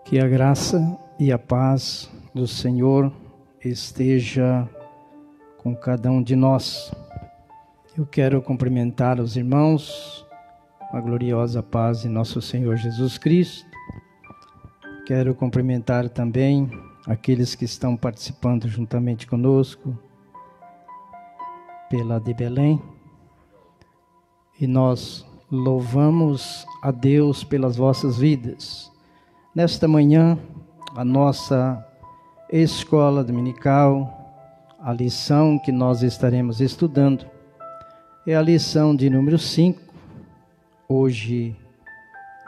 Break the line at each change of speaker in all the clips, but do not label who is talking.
Que a graça e a paz do Senhor esteja com cada um de nós. Eu quero cumprimentar os irmãos com a gloriosa paz de nosso Senhor Jesus Cristo. Quero cumprimentar também aqueles que estão participando juntamente conosco pela de Belém. E nós louvamos a Deus pelas vossas vidas. Nesta manhã, a nossa escola dominical, a lição que nós estaremos estudando, é a lição de número 5, hoje,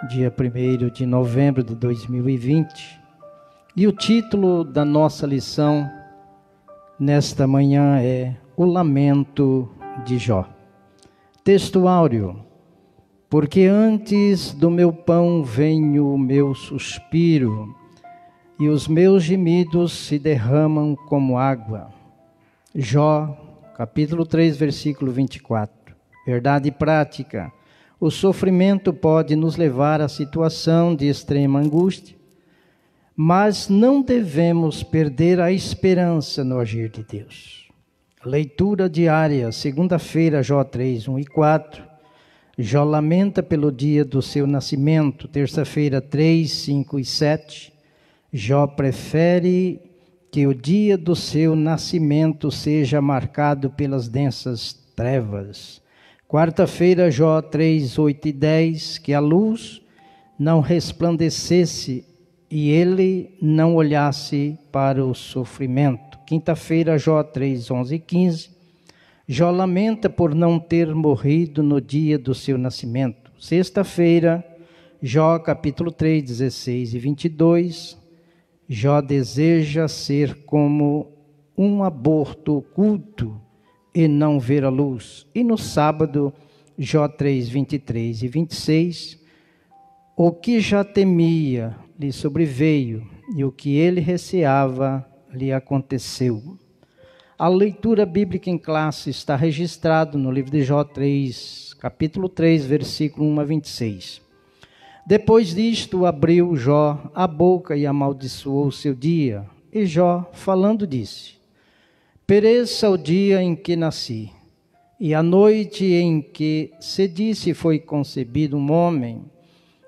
dia 1º de novembro de 2020. E o título da nossa lição nesta manhã é O Lamento de Jó. Texto áureo: porque antes do meu pão vem o meu suspiro, e os meus gemidos se derramam como água. Jó, capítulo 3, versículo 24. Verdade prática: o sofrimento pode nos levar à situação de extrema angústia, mas não devemos perder a esperança no agir de Deus. Leitura diária, segunda-feira, Jó 3, 1 e 4. Jó lamenta pelo dia do seu nascimento, terça-feira 3, 5 e 7. Jó prefere que o dia do seu nascimento seja marcado pelas densas trevas. Quarta-feira, Jó 3, 8 e 10, que a luz não resplandecesse e ele não olhasse para o sofrimento. Quinta-feira, Jó 3, 11 e 15. Jó lamenta por não ter morrido no dia do seu nascimento. Sexta-feira, Jó capítulo 3, 16 e 22. Jó deseja ser como um aborto oculto e não ver a luz. E no sábado, Jó 3, 23 e 26. O que já temia lhe sobreveio, e o que ele receava lhe aconteceu. A leitura bíblica em classe está registrado no livro de Jó 3, capítulo 3, versículo 1 a 26. Depois disto, abriu Jó a boca e amaldiçoou o seu dia. E Jó, falando, disse: pereça o dia em que nasci, e a noite em que se disse foi concebido um homem.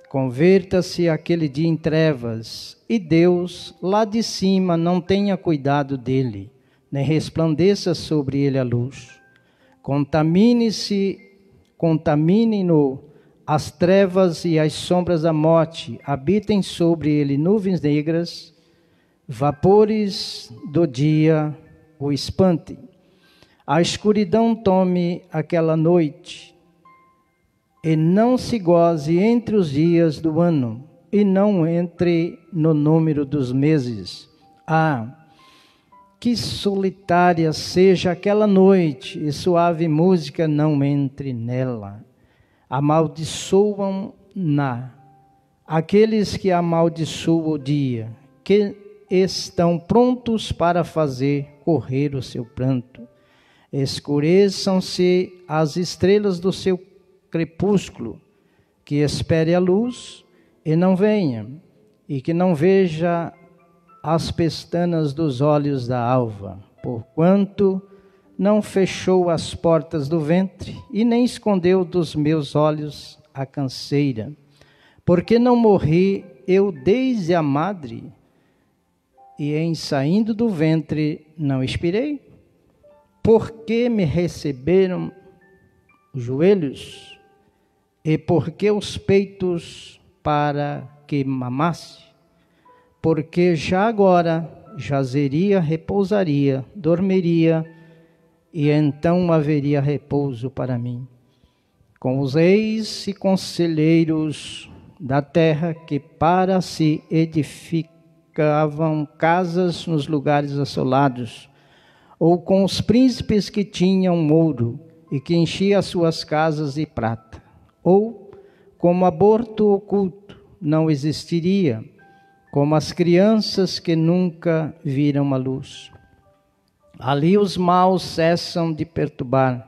Converta-se aquele dia em trevas, e Deus, lá de cima, não tenha cuidado dele, nem resplandeça sobre ele a luz. Contamine-no as trevas e as sombras da morte, habitem sobre ele nuvens negras, vapores do dia o espantem. A escuridão tome aquela noite, e não se goze entre os dias do ano, e não entre no número dos meses. Que solitária seja aquela noite, e suave música não entre nela. Amaldiçoam-na aqueles que amaldiçoam o dia, que estão prontos para fazer correr o seu pranto. Escureçam-se as estrelas do seu crepúsculo, que espere a luz e não venha, e que não veja as pestanas dos olhos da alva, porquanto não fechou as portas do ventre, e nem escondeu dos meus olhos a canseira. Porque não morri eu desde a madre, e em saindo do ventre não expirei? Porque me receberam os joelhos, e porque os peitos para que mamasse? Porque já agora jazeria, repousaria, dormiria, e então haveria repouso para mim. Com os reis e conselheiros da terra, que para si edificavam casas nos lugares assolados, ou com os príncipes que tinham ouro, e que enchiam as suas casas de prata, ou como aborto oculto não existiria, como as crianças que nunca viram a luz. Ali os maus cessam de perturbar,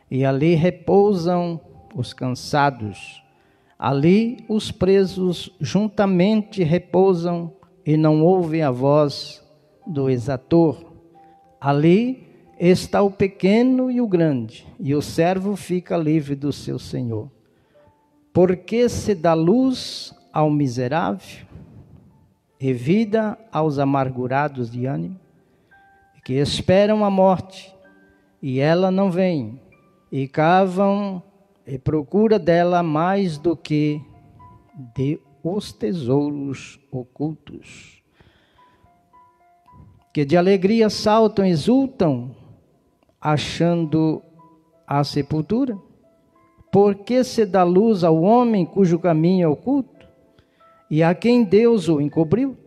e ali repousam os cansados. Ali os presos juntamente repousam e não ouvem a voz do exator. Ali está o pequeno e o grande, e o servo fica livre do seu senhor. Porque se dá luz ao miserável e vida aos amargurados de ânimo, que esperam a morte, e ela não vem, e cavam e procura dela mais do que de os tesouros ocultos, que de alegria saltam, exultam, achando a sepultura. Porque se dá luz ao homem cujo caminho é oculto, e a quem Deus o encobriu?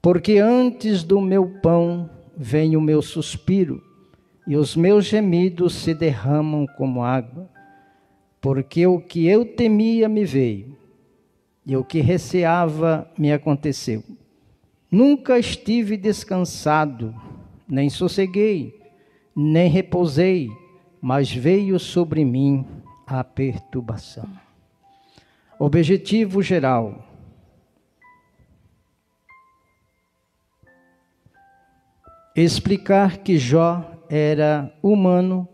Porque antes do meu pão vem o meu suspiro, e os meus gemidos se derramam como água. Porque o que eu temia me veio, e o que receava me aconteceu. Nunca estive descansado, nem sosseguei, nem repousei, mas veio sobre mim a perturbação. Objetivo geral. Explicar que Jó era humano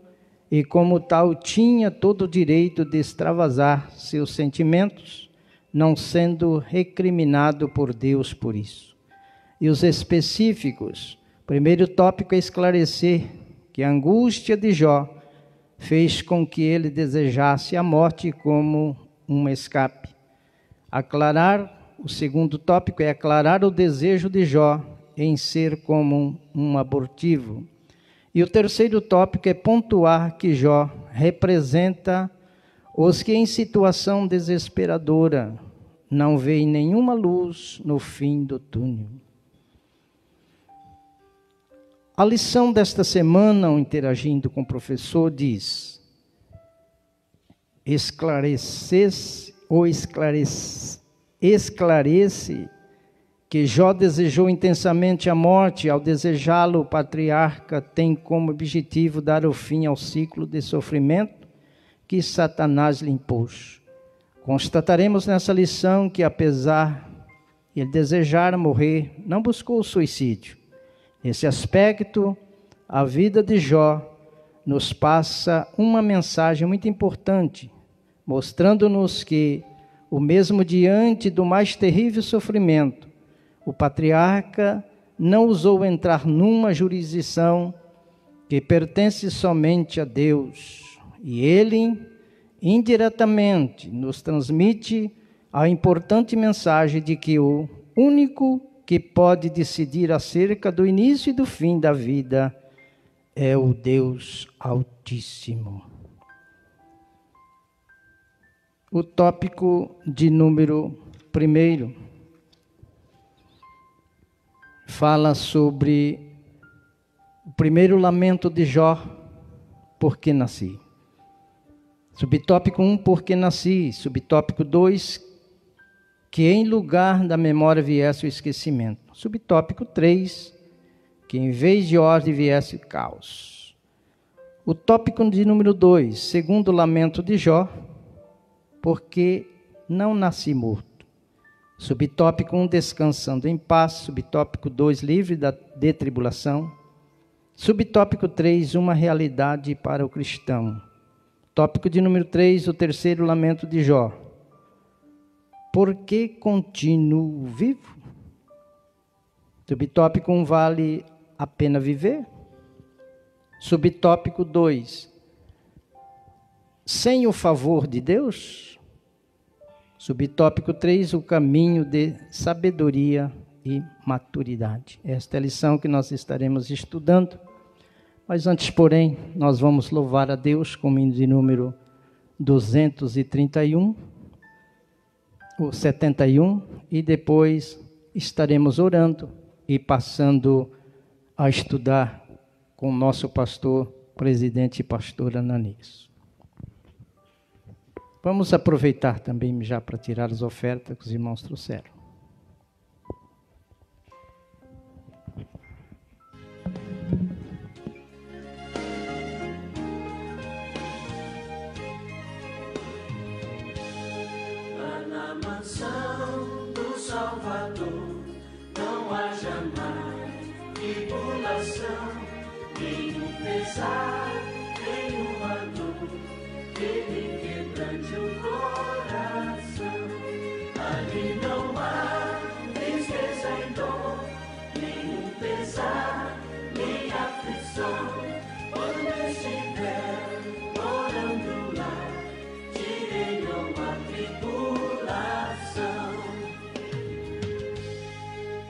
e, como tal, tinha todo o direito de extravasar seus sentimentos, não sendo recriminado por Deus por isso. E os específicos, primeiro tópico é esclarecer que a angústia de Jó fez com que ele desejasse a morte como um escape. Aclarar, o segundo tópico é aclarar o desejo de Jó em ser como um abortivo. E o terceiro tópico é pontuar que Jó representa os que em situação desesperadora não veem nenhuma luz no fim do túnel. A lição desta semana, ao interagindo com o professor, diz: esclarece que Jó desejou intensamente a morte. Ao desejá-lo, o patriarca tem como objetivo dar o fim ao ciclo de sofrimento que Satanás lhe impôs. Constataremos nessa lição que, apesar de ele desejar morrer, não buscou o suicídio. Nesse aspecto, a vida de Jó nos passa uma mensagem muito importante, mostrando-nos que, o mesmo diante do mais terrível sofrimento, o patriarca não ousou entrar numa jurisdição que pertence somente a Deus. E ele, indiretamente, nos transmite a importante mensagem de que o único que pode decidir acerca do início e do fim da vida é o Deus Altíssimo. O tópico de número 1 fala sobre o primeiro lamento de Jó, por que nasci. Subtópico 1, por que nasci. Subtópico 2, que em lugar da memória viesse o esquecimento. Subtópico 3, que em vez de ordem viesse caos. O tópico de número 2, segundo o lamento de Jó, porque não nasci morto. Subtópico 1, descansando em paz. Subtópico 2, livre de tribulação. Subtópico 3, uma realidade para o cristão. Tópico de número 3, o terceiro lamento de Jó. Por que continuo vivo? Subtópico 1, vale a pena viver? Subtópico 2, sem o favor de Deus? Subtópico 3, o caminho de sabedoria e maturidade. Esta é a lição que nós estaremos estudando. Mas antes, porém, nós vamos louvar a Deus com o hino de número 231, o 71, e depois estaremos orando e passando a estudar com o nosso pastor, presidente e pastor Ananias. Vamos aproveitar também já para tirar as ofertas que os irmãos trouxeram.
Salvador, não haja mais tribulação, nenhum pesar, nenhuma dor, ele quebrante o coração. Ali não há tristeza e dor, nenhum pesar, nem aflição. Quando estiver morando lá, direi não há tribulação.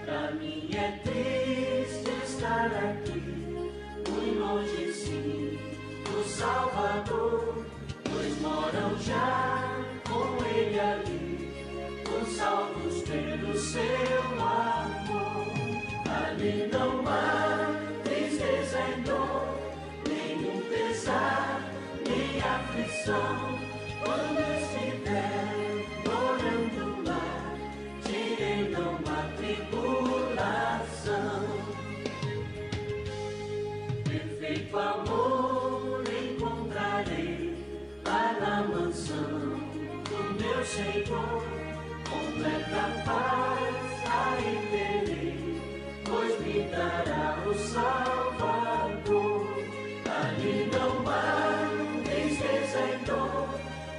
Pra mim é triste estar aqui, muito longe sim do Salvador, pois moram já com ele ali, os salvos pelo seu amor. Ali não há tristeza e dor, nenhum pesar, nem aflição. Quando estiver morando lá, direi não há tribulação. Perfeito amor encontrarei lá na mansão do meu Senhor, completa paz aí terei, pois me dará o Salvador. Ali não há tristeza e dor,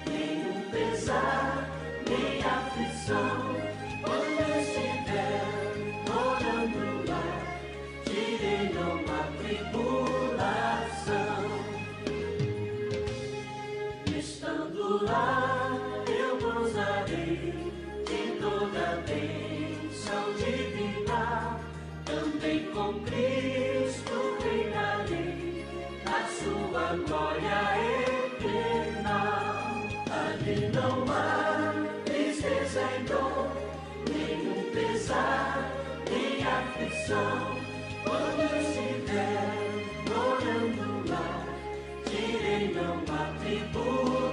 nenhum pesar, nem aflição. Quando estiver morando lá, direi não há tribulação. Estando lá, eu gozarei de toda a bênção divina, também com Cristo reinarei na sua glória eterna. Ali não há tristeza e dor, nenhum pesar, nem aflição. Quando estiver morando lá, direi não há tribulação.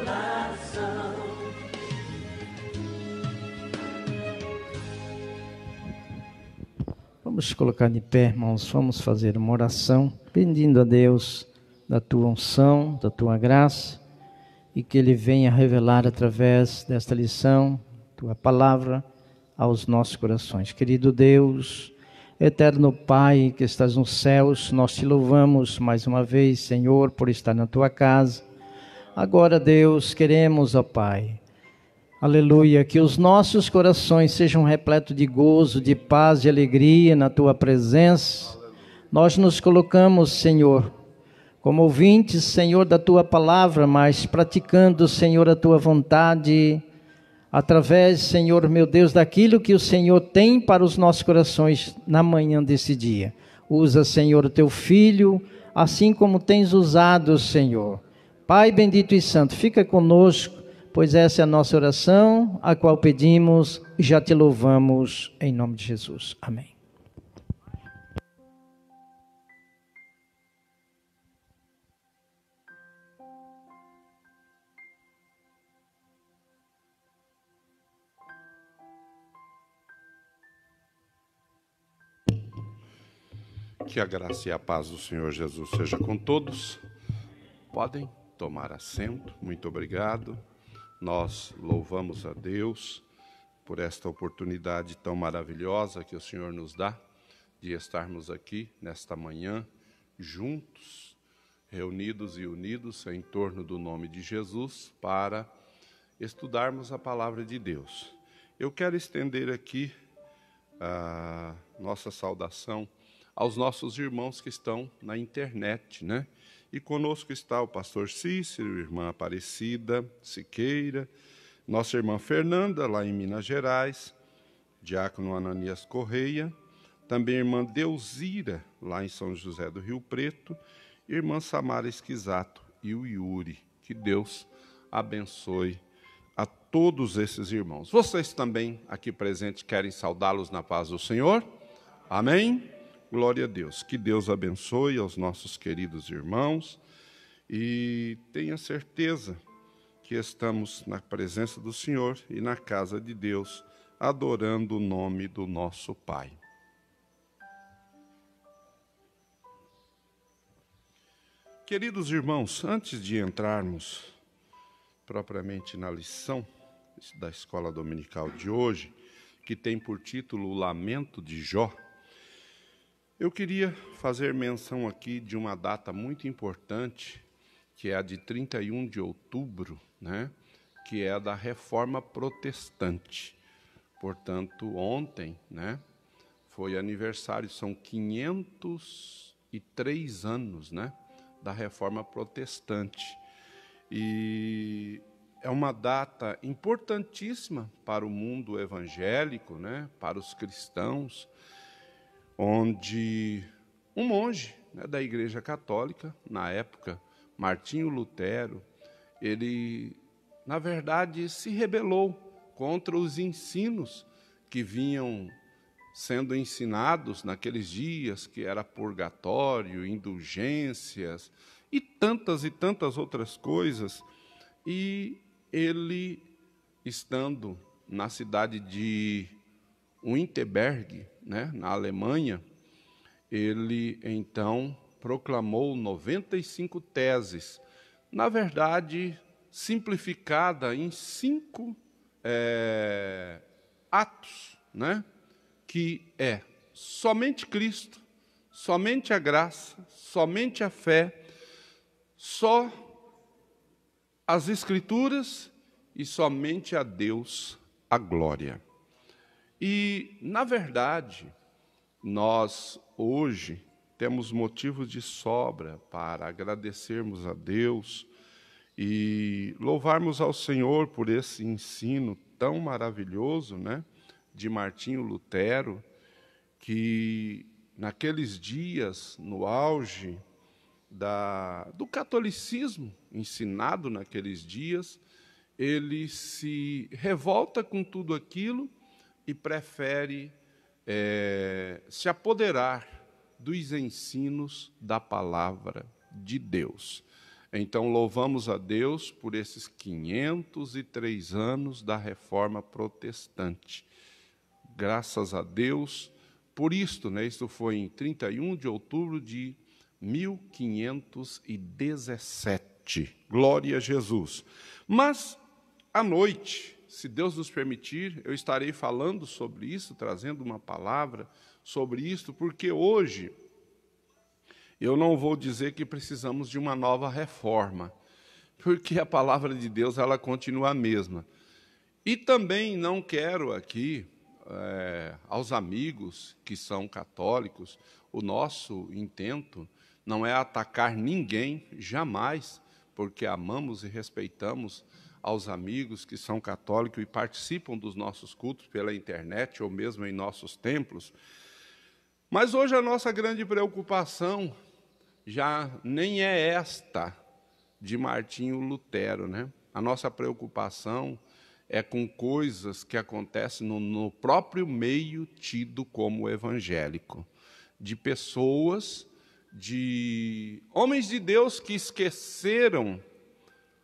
Vamos colocar de pé, irmãos, vamos fazer uma oração, pedindo a Deus da tua unção, da tua graça, e que Ele venha revelar através desta lição, tua palavra, aos nossos corações. Querido Deus, eterno Pai que estás nos céus, nós te louvamos mais uma vez, Senhor, por estar na tua casa. Agora, Deus, queremos, ó Pai, aleluia, que os nossos corações sejam repletos de gozo, de paz, de alegria na tua presença. Nós nos colocamos, Senhor, como ouvintes, Senhor, da tua palavra, mas praticando, Senhor, a tua vontade, através, Senhor, meu Deus, daquilo que o Senhor tem para os nossos corações na manhã desse dia. Usa, Senhor, o teu Filho, assim como tens usado, Senhor. Pai bendito e santo, fica conosco, pois essa é a nossa oração, a qual pedimos e já te louvamos, em nome de Jesus. Amém.
Que a graça e a paz do Senhor Jesus seja com todos. Podem tomar assento. Muito obrigado. Nós louvamos a Deus por esta oportunidade tão maravilhosa que o Senhor nos dá de estarmos aqui nesta manhã, juntos, reunidos e unidos em torno do nome de Jesus, para estudarmos a palavra de Deus. Eu quero estender aqui a nossa saudação aos nossos irmãos que estão na internet, né? E conosco está o pastor Cícero, irmã Aparecida Siqueira, nossa irmã Fernanda, lá em Minas Gerais, diácono Ananias Correia, também irmã Deusira, lá em São José do Rio Preto, irmã Samara Esquisato e o Yuri. Que Deus abençoe a todos esses irmãos. Vocês também aqui presentes querem saudá-los na paz do Senhor? Amém? Glória a Deus. Que Deus abençoe aos nossos queridos irmãos e tenha certeza que estamos na presença do Senhor e na casa de Deus, adorando o nome do nosso Pai. Queridos irmãos, antes de entrarmos propriamente na lição da escola dominical de hoje, que tem por título O Lamento de Jó, eu queria fazer menção aqui de uma data muito importante, que é a de 31 de outubro, né? Que é a da Reforma Protestante. Portanto, ontem, né, foi aniversário, são 503 anos, né, da Reforma Protestante. E é uma data importantíssima para o mundo evangélico, né, para os cristãos, onde um monge, né, da Igreja Católica, na época, Martinho Lutero, ele, na verdade, se rebelou contra os ensinos que vinham sendo ensinados naqueles dias, que era purgatório, indulgências e tantas outras coisas. E ele, estando na cidade de Wittenberg, né, na Alemanha, ele então proclamou 95 teses, na verdade, simplificada em 5 atos, né? Que é somente Cristo, somente a graça, somente a fé, só as Escrituras e somente a Deus a glória. E, na verdade, nós hoje temos motivos de sobra para agradecermos a Deus e louvarmos ao Senhor por esse ensino tão maravilhoso, né, de Martinho Lutero, que naqueles dias, no auge do catolicismo ensinado naqueles dias, ele se revolta com tudo aquilo e prefere se apoderar dos ensinos da palavra de Deus. Então, louvamos a Deus por esses 503 anos da Reforma Protestante. Graças a Deus por isto, né? Isto foi em 31 de outubro de 1517. Glória a Jesus. Mas, à noite, se Deus nos permitir, eu estarei falando sobre isso, trazendo uma palavra sobre isso, porque hoje eu não vou dizer que precisamos de uma nova reforma, porque a palavra de Deus ela continua a mesma. E também não quero aqui, aos amigos que são católicos, o nosso intento não é atacar ninguém, jamais, porque amamos e respeitamos aos amigos que são católicos e participam dos nossos cultos pela internet ou mesmo em nossos templos. Mas hoje a nossa grande preocupação já nem é esta de Martinho Lutero, né? A nossa preocupação é com coisas que acontecem no próprio meio tido como evangélico, de pessoas, de homens de Deus que esqueceram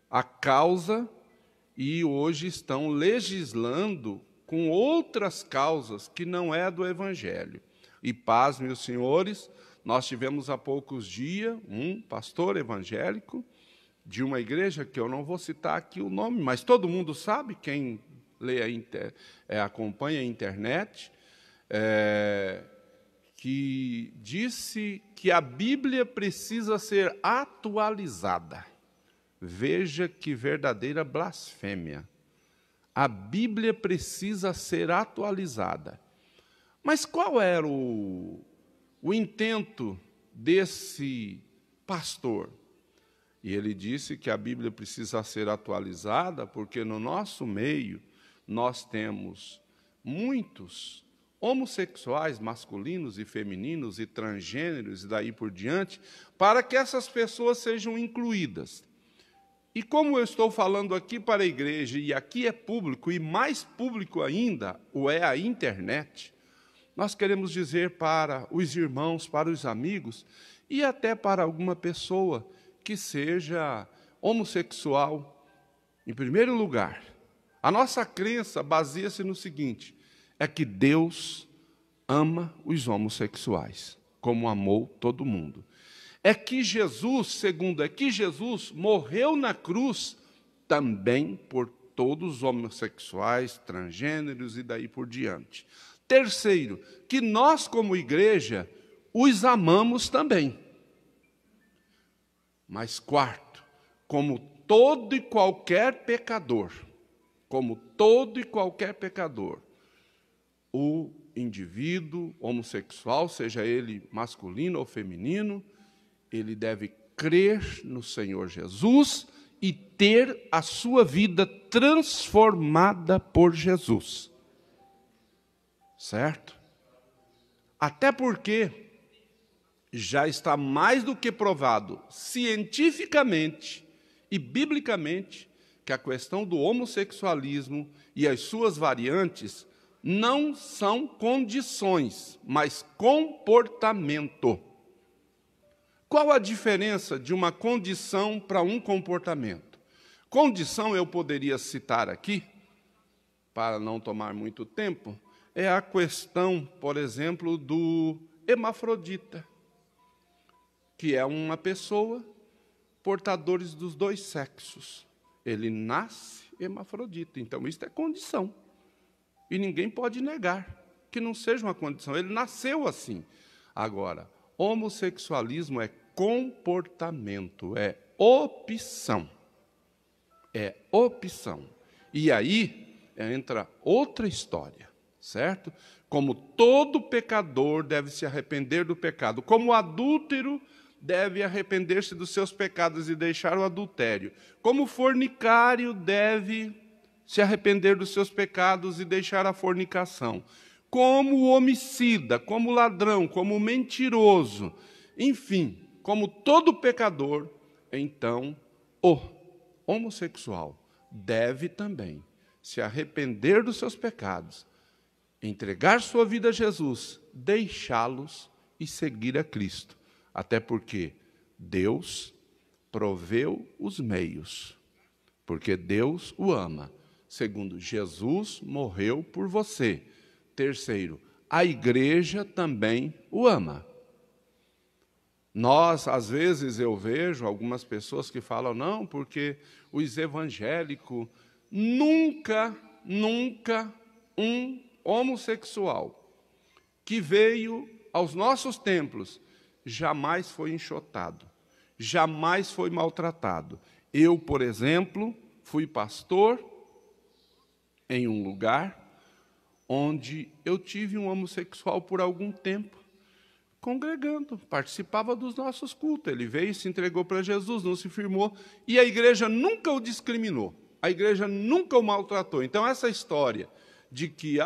a causa e hoje estão legislando com outras causas que não é do Evangelho. E paz, meus senhores, nós tivemos há poucos dias um pastor evangélico de uma igreja, que eu não vou citar aqui o nome, mas todo mundo sabe, quem lê acompanha a internet, que disse que a Bíblia precisa ser atualizada. Veja que verdadeira blasfêmia. A Bíblia precisa ser atualizada. Mas qual era o intento desse pastor? E ele disse que a Bíblia precisa ser atualizada porque no nosso meio nós temos muitos homossexuais, masculinos e femininos e transgêneros e daí por diante, para que essas pessoas sejam incluídas. E como eu estou falando aqui para a igreja, e aqui é público, e mais público ainda o é a internet, nós queremos dizer para os irmãos, para os amigos, e até para alguma pessoa que seja homossexual, em primeiro lugar, a nossa crença baseia-se no seguinte, é que Deus ama os homossexuais, como amou todo mundo. É que Jesus morreu na cruz também por todos os homossexuais, transgêneros e daí por diante. Terceiro, que nós, como igreja, os amamos também. Mas quarto, como todo e qualquer pecador, o indivíduo homossexual, seja ele masculino ou feminino, ele deve crer no Senhor Jesus e ter a sua vida transformada por Jesus. Certo? Até porque já está mais do que provado cientificamente e biblicamente que a questão do homossexualismo e as suas variantes não são condições, mas comportamento. Qual a diferença de uma condição para um comportamento? Condição eu poderia citar aqui, para não tomar muito tempo, é a questão, por exemplo, do hermafrodita, que é uma pessoa portadora dos dois sexos. Ele nasce hermafrodita, então isso é condição. E ninguém pode negar que não seja uma condição. Ele nasceu assim. Agora, homossexualismo é comportamento, é opção. É opção. E aí entra outra história, certo? Como todo pecador deve se arrepender do pecado, como o adúltero deve arrepender-se dos seus pecados e deixar o adultério, como o fornicário deve se arrepender dos seus pecados e deixar a fornicação, como o homicida, como o ladrão, como o mentiroso, enfim, como todo pecador, então o homossexual deve também se arrepender dos seus pecados, entregar sua vida a Jesus, deixá-los e seguir a Cristo. Até porque Deus proveu os meios, porque Deus o ama. Segundo, Jesus morreu por você. Terceiro, a igreja também o ama. Nós, às vezes, eu vejo algumas pessoas que falam, não, porque os evangélicos, nunca um homossexual que veio aos nossos templos jamais foi enxotado, jamais foi maltratado. Eu, por exemplo, fui pastor em um lugar onde eu tive um homossexual por algum tempo, congregando, participava dos nossos cultos. Ele veio e se entregou para Jesus, não se firmou, e a igreja nunca o discriminou, a igreja nunca o maltratou. Então, essa história de que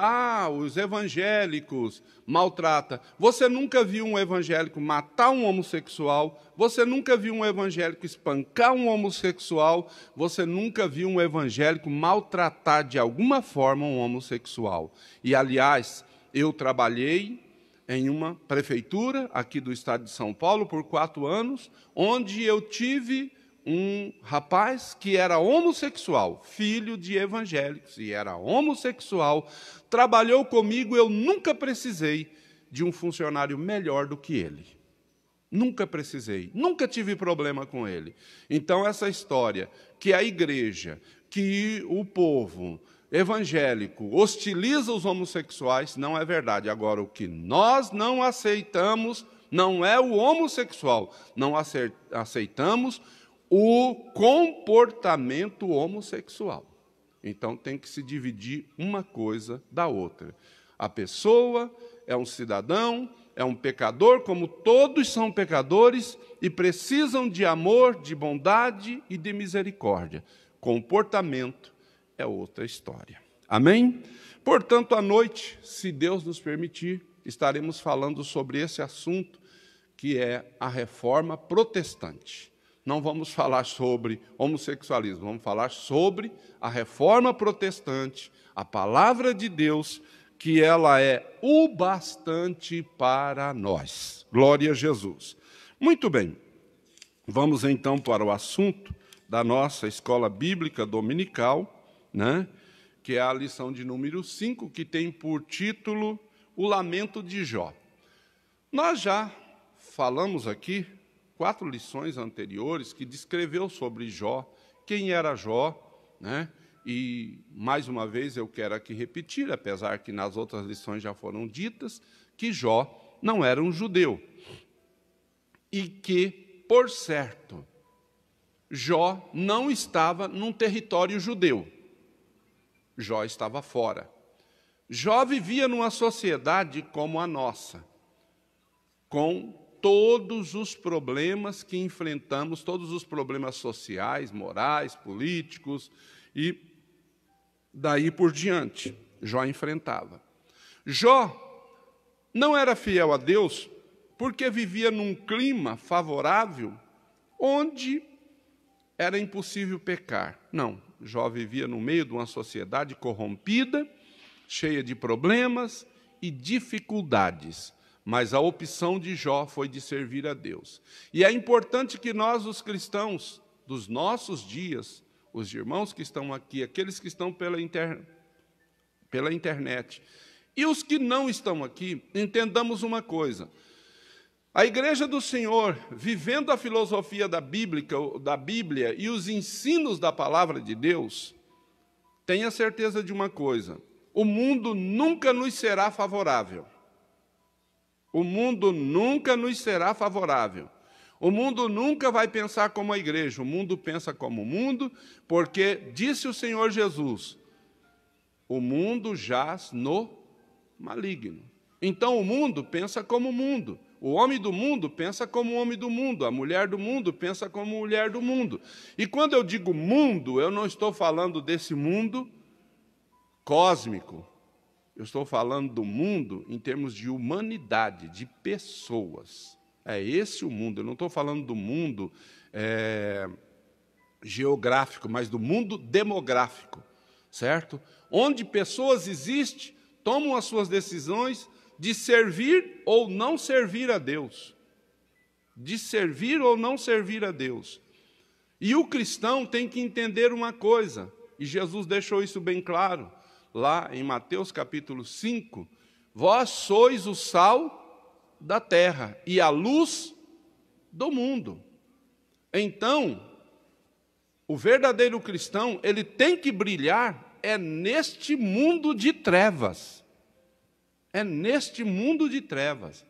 os evangélicos maltratam, você nunca viu um evangélico matar um homossexual, você nunca viu um evangélico espancar um homossexual, você nunca viu um evangélico maltratar de alguma forma um homossexual. E, aliás, eu trabalhei em uma prefeitura aqui do estado de São Paulo por 4 anos, onde eu tive um rapaz que era homossexual, filho de evangélicos, e era homossexual, trabalhou comigo, eu nunca precisei de um funcionário melhor do que ele. Nunca precisei, nunca tive problema com ele. Então, essa história que a igreja, que o povo evangélico hostiliza os homossexuais, não é verdade. Agora, o que nós não aceitamos não é o homossexual, não aceitamos o comportamento homossexual. Então, tem que se dividir uma coisa da outra. A pessoa é um cidadão, é um pecador, como todos são pecadores, e precisam de amor, de bondade e de misericórdia. Comportamento é outra história. Amém? Portanto, à noite, se Deus nos permitir, estaremos falando sobre esse assunto, que é a reforma protestante. Não vamos falar sobre homossexualismo, vamos falar sobre a reforma protestante, a palavra de Deus, que ela é o bastante para nós. Glória a Jesus. Muito bem, vamos então para o assunto da nossa escola bíblica dominical, né? Que é a lição de número 5, que tem por título O Lamento de Jó. Nós já falamos aqui 4 lições anteriores que descreveu sobre Jó, quem era Jó, né? E, mais uma vez, eu quero aqui repetir, apesar que nas outras lições já foram ditas, que Jó não era um judeu. E que, por certo, Jó não estava num território judeu. Jó estava fora. Jó vivia numa sociedade como a nossa, com todos os problemas que enfrentamos, todos os problemas sociais, morais, políticos e daí por diante. Jó enfrentava. Jó não era fiel a Deus porque vivia num clima favorável onde era impossível pecar. Não, Jó vivia no meio de uma sociedade corrompida, cheia de problemas e dificuldades. Mas a opção de Jó foi de servir a Deus. E é importante que nós, os cristãos dos nossos dias, os irmãos que estão aqui, aqueles que estão pela internet, e os que não estão aqui, entendamos uma coisa. A Igreja do Senhor, vivendo a filosofia da Bíblia e os ensinos da Palavra de Deus, tenha certeza de uma coisa: o mundo nunca nos será favorável. O mundo nunca nos será favorável. O mundo nunca vai pensar como a igreja. O mundo pensa como o mundo, porque, disse o Senhor Jesus, o mundo jaz no maligno. Então, o mundo pensa como o mundo. O homem do mundo pensa como o homem do mundo. A mulher do mundo pensa como a mulher do mundo. E quando eu digo mundo, eu não estou falando desse mundo cósmico. Eu estou falando do mundo em termos de humanidade, de pessoas. É esse o mundo. Eu não estou falando do mundo geográfico, mas do mundo demográfico, certo? Onde pessoas existem, tomam as suas decisões de servir ou não servir a Deus. De servir ou não servir a Deus. E o cristão tem que entender uma coisa, e Jesus deixou isso bem claro, lá em Mateus capítulo 5, vós sois o sal da terra e a luz do mundo. Então, o verdadeiro cristão, ele tem que brilhar neste mundo de trevas. É neste mundo de trevas.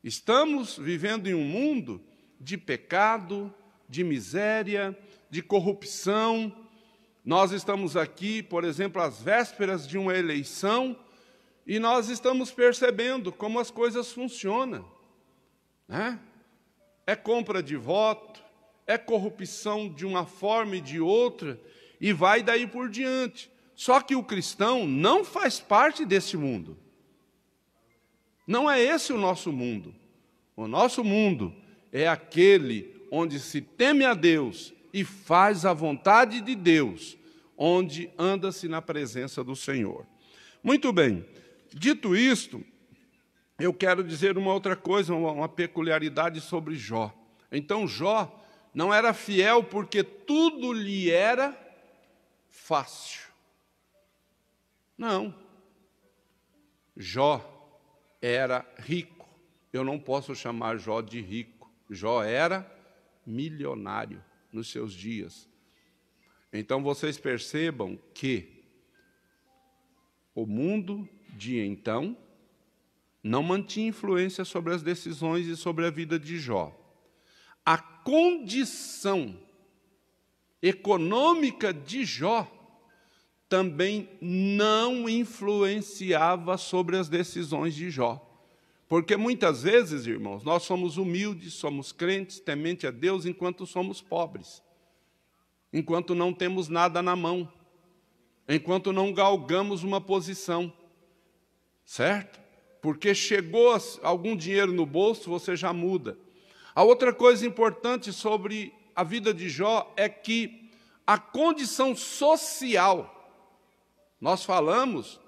Estamos vivendo em um mundo de pecado, de miséria, de corrupção. Nós estamos aqui, por exemplo, às vésperas de uma eleição, e nós estamos percebendo como as coisas funcionam, né? É compra de voto, é corrupção de uma forma e de outra, e vai daí por diante. Só que o cristão não faz parte desse mundo. Não é esse o nosso mundo. O nosso mundo é aquele onde se teme a Deus e faz a vontade de Deus, onde anda-se na presença do Senhor. Muito bem, dito isto, eu quero dizer uma outra coisa, uma peculiaridade sobre Jó. Então, Jó não era fiel porque tudo lhe era fácil. Não. Jó era rico. Eu não posso chamar Jó de rico. Jó era milionário nos seus dias. Então, vocês percebam que o mundo de então não mantinha influência sobre as decisões e sobre a vida de Jó. A condição econômica de Jó também não influenciava sobre as decisões de Jó. Porque muitas vezes, irmãos, nós somos humildes, somos crentes, temente a Deus, enquanto somos pobres. Enquanto não temos nada na mão. Enquanto não galgamos uma posição. Certo? Porque chegou algum dinheiro no bolso, você já muda. A outra coisa importante sobre a vida de Jó é que a condição social, nós falamos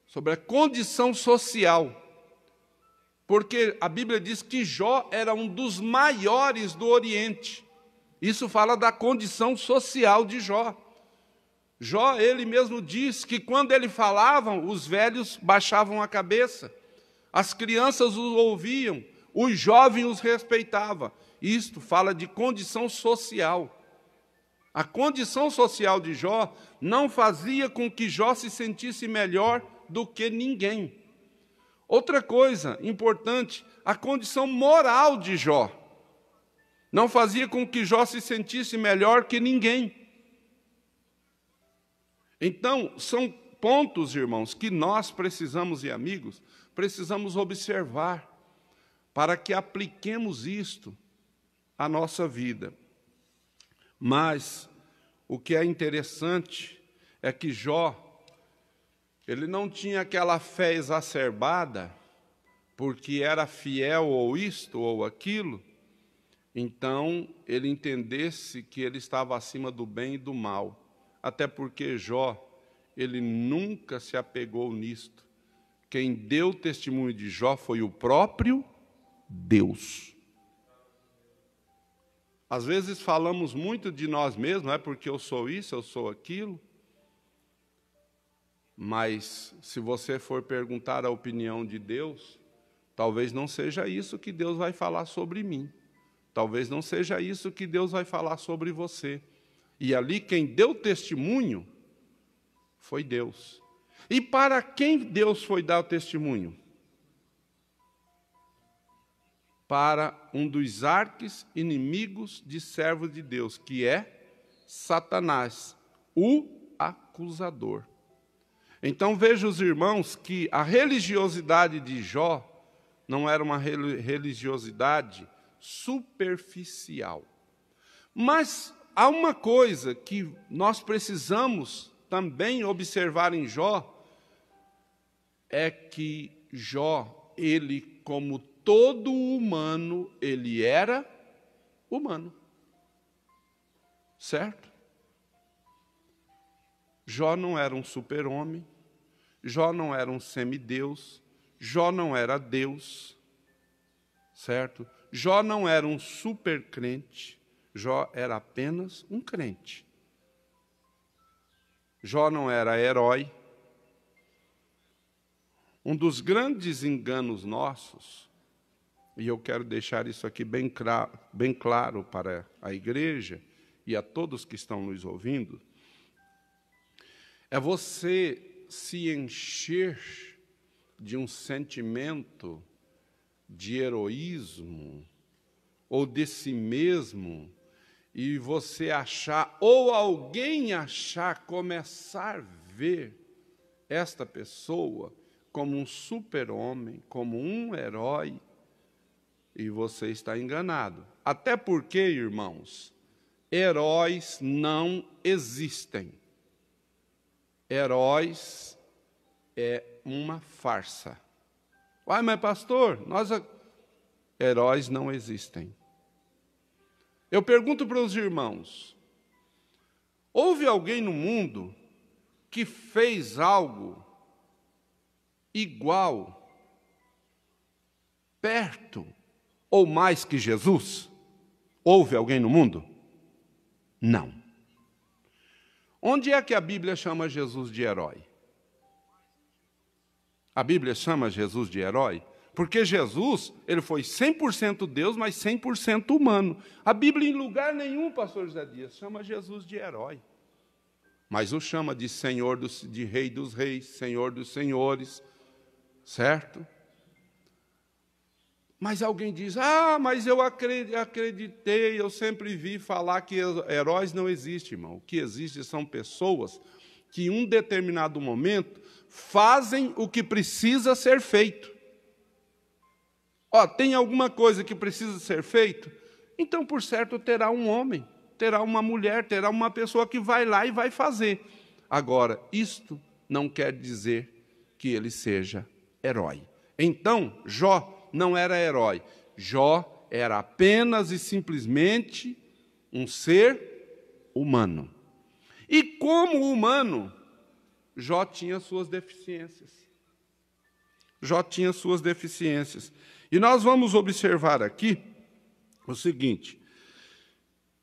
sobre a condição social, porque a Bíblia diz que Jó era um dos maiores do Oriente. Isso fala da condição social de Jó. Jó, ele mesmo diz que quando ele falava, os velhos baixavam a cabeça, as crianças o ouviam, os jovens os respeitavam. Isto fala de condição social. A condição social de Jó não fazia com que Jó se sentisse melhor do que ninguém. Outra coisa importante, a condição moral de Jó não fazia com que Jó se sentisse melhor que ninguém. Então, são pontos, irmãos, que nós precisamos, e amigos, precisamos observar para que apliquemos isto à nossa vida. Mas o que é interessante é que Jó, ele não tinha aquela fé exacerbada, porque era fiel ou isto ou aquilo, então ele entendesse que ele estava acima do bem e do mal. Até porque Jó, ele nunca se apegou nisto. Quem deu testemunho de Jó foi o próprio Deus. Às vezes falamos muito de nós mesmos, não é porque eu sou isso, eu sou aquilo. Mas se você for perguntar a opinião de Deus, talvez não seja isso que Deus vai falar sobre mim. Talvez não seja isso que Deus vai falar sobre você. E ali quem deu testemunho foi Deus. E para quem Deus foi dar o testemunho? Para um dos arqui-inimigos de servos de Deus, que é Satanás, o acusador. Então veja os irmãos que a religiosidade de Jó não era uma religiosidade superficial. Mas há uma coisa que nós precisamos também observar em Jó, é que Jó, ele, como todo humano, ele era humano. Certo? Jó não era um super-homem, Jó não era um semideus, Jó não era Deus, certo? Jó não era um super-crente, Jó era apenas um crente. Jó não era herói. Um dos grandes enganos nossos, e eu quero deixar isso aqui bem claro para a igreja e a todos que estão nos ouvindo, é você se encher de um sentimento de heroísmo ou de si mesmo, e você achar, ou alguém achar, começar a ver esta pessoa como um super-homem, como um herói, e você está enganado. Até porque, irmãos, heróis não existem. Heróis é uma farsa. Uai, mas pastor, heróis não existem. Eu pergunto para os irmãos, houve alguém no mundo que fez algo igual, perto ou mais que Jesus? Houve alguém no mundo? Não. Onde é que a Bíblia chama Jesus de herói? A Bíblia chama Jesus de herói porque Jesus, ele foi 100% Deus, mas 100% humano. A Bíblia, em lugar nenhum, pastor José Dias, chama Jesus de herói. Mas o chama de Senhor, de Rei dos Reis, Senhor dos Senhores, certo? Mas alguém diz, mas eu acreditei, eu sempre vi falar que heróis não existem, irmão. O que existe são pessoas que, em um determinado momento, fazem o que precisa ser feito. Tem alguma coisa que precisa ser feito? Então, por certo, terá um homem, terá uma mulher, terá uma pessoa que vai lá e vai fazer. Agora, isto não quer dizer que ele seja herói. Então, Jó não era herói. Jó era apenas e simplesmente um ser humano. E como humano, Jó tinha suas deficiências. Jó tinha suas deficiências. E nós vamos observar aqui o seguinte.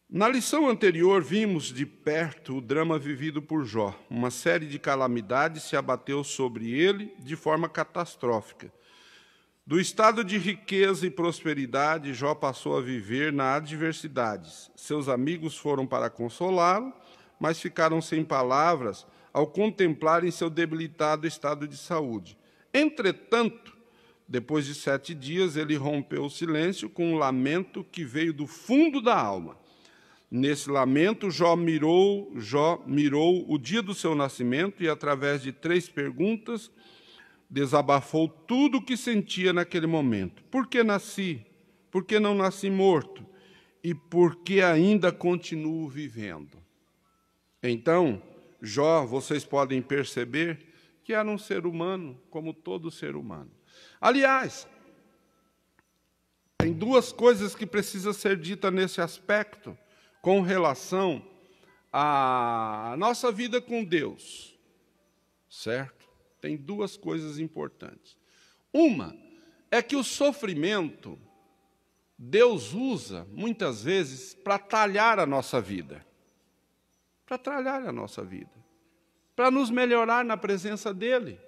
Na lição anterior, vimos de perto o drama vivido por Jó. Uma série de calamidades se abateu sobre ele de forma catastrófica. Do estado de riqueza e prosperidade, Jó passou a viver na adversidade. Seus amigos foram para consolá-lo, mas ficaram sem palavras ao contemplarem seu debilitado estado de saúde. Entretanto, depois de 7 dias, ele rompeu o silêncio com um lamento que veio do fundo da alma. Nesse lamento, Jó mirou o dia do seu nascimento e, através de 3 perguntas, desabafou tudo o que sentia naquele momento. Por que nasci? Por que não nasci morto? E por que ainda continuo vivendo? Então, Jó, vocês podem perceber que era um ser humano, como todo ser humano. Aliás, tem 2 coisas que precisam ser ditas nesse aspecto com relação à nossa vida com Deus, certo? Tem 2 coisas importantes. Uma é que o sofrimento, Deus usa, muitas vezes, para talhar a nossa vida. Para talhar a nossa vida. Para nos melhorar na presença dEle.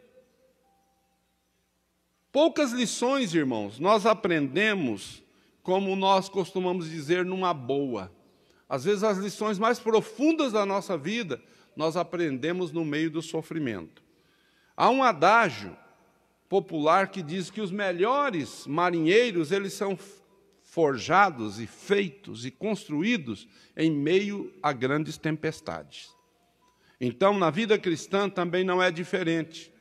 Poucas lições, irmãos, nós aprendemos, como nós costumamos dizer, numa boa. Às vezes, as lições mais profundas da nossa vida, nós aprendemos no meio do sofrimento. Há um adágio popular que diz que os melhores marinheiros, eles são forjados e feitos e construídos em meio a grandes tempestades. Então, na vida cristã também não é diferente.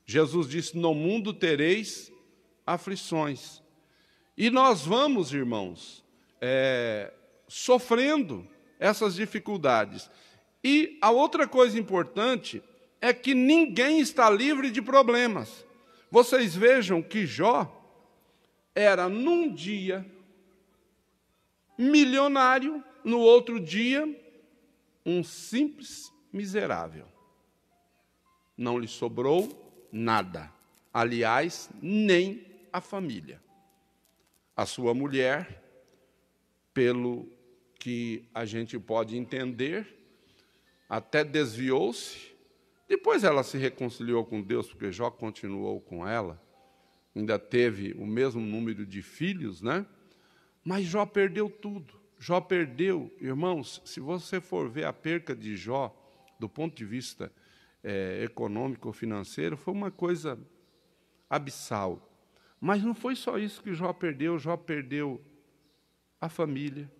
Jesus disse, no mundo tereis aflições. E nós vamos, irmãos, sofrendo essas dificuldades. E a outra coisa importante é que ninguém está livre de problemas. Vocês vejam que Jó era, num dia, milionário, no outro dia, um simples miserável. Não lhe sobrou nada. Aliás, nem a família. A sua mulher, pelo que a gente pode entender, até desviou-se. Depois ela se reconciliou com Deus, porque Jó continuou com ela. Ainda teve o mesmo número de filhos, né? Mas Jó perdeu tudo. Jó perdeu, irmãos, se você for ver a perca de Jó, do ponto de vista econômico ou financeiro, foi uma coisa abissal. Mas não foi só isso que Jó perdeu a família.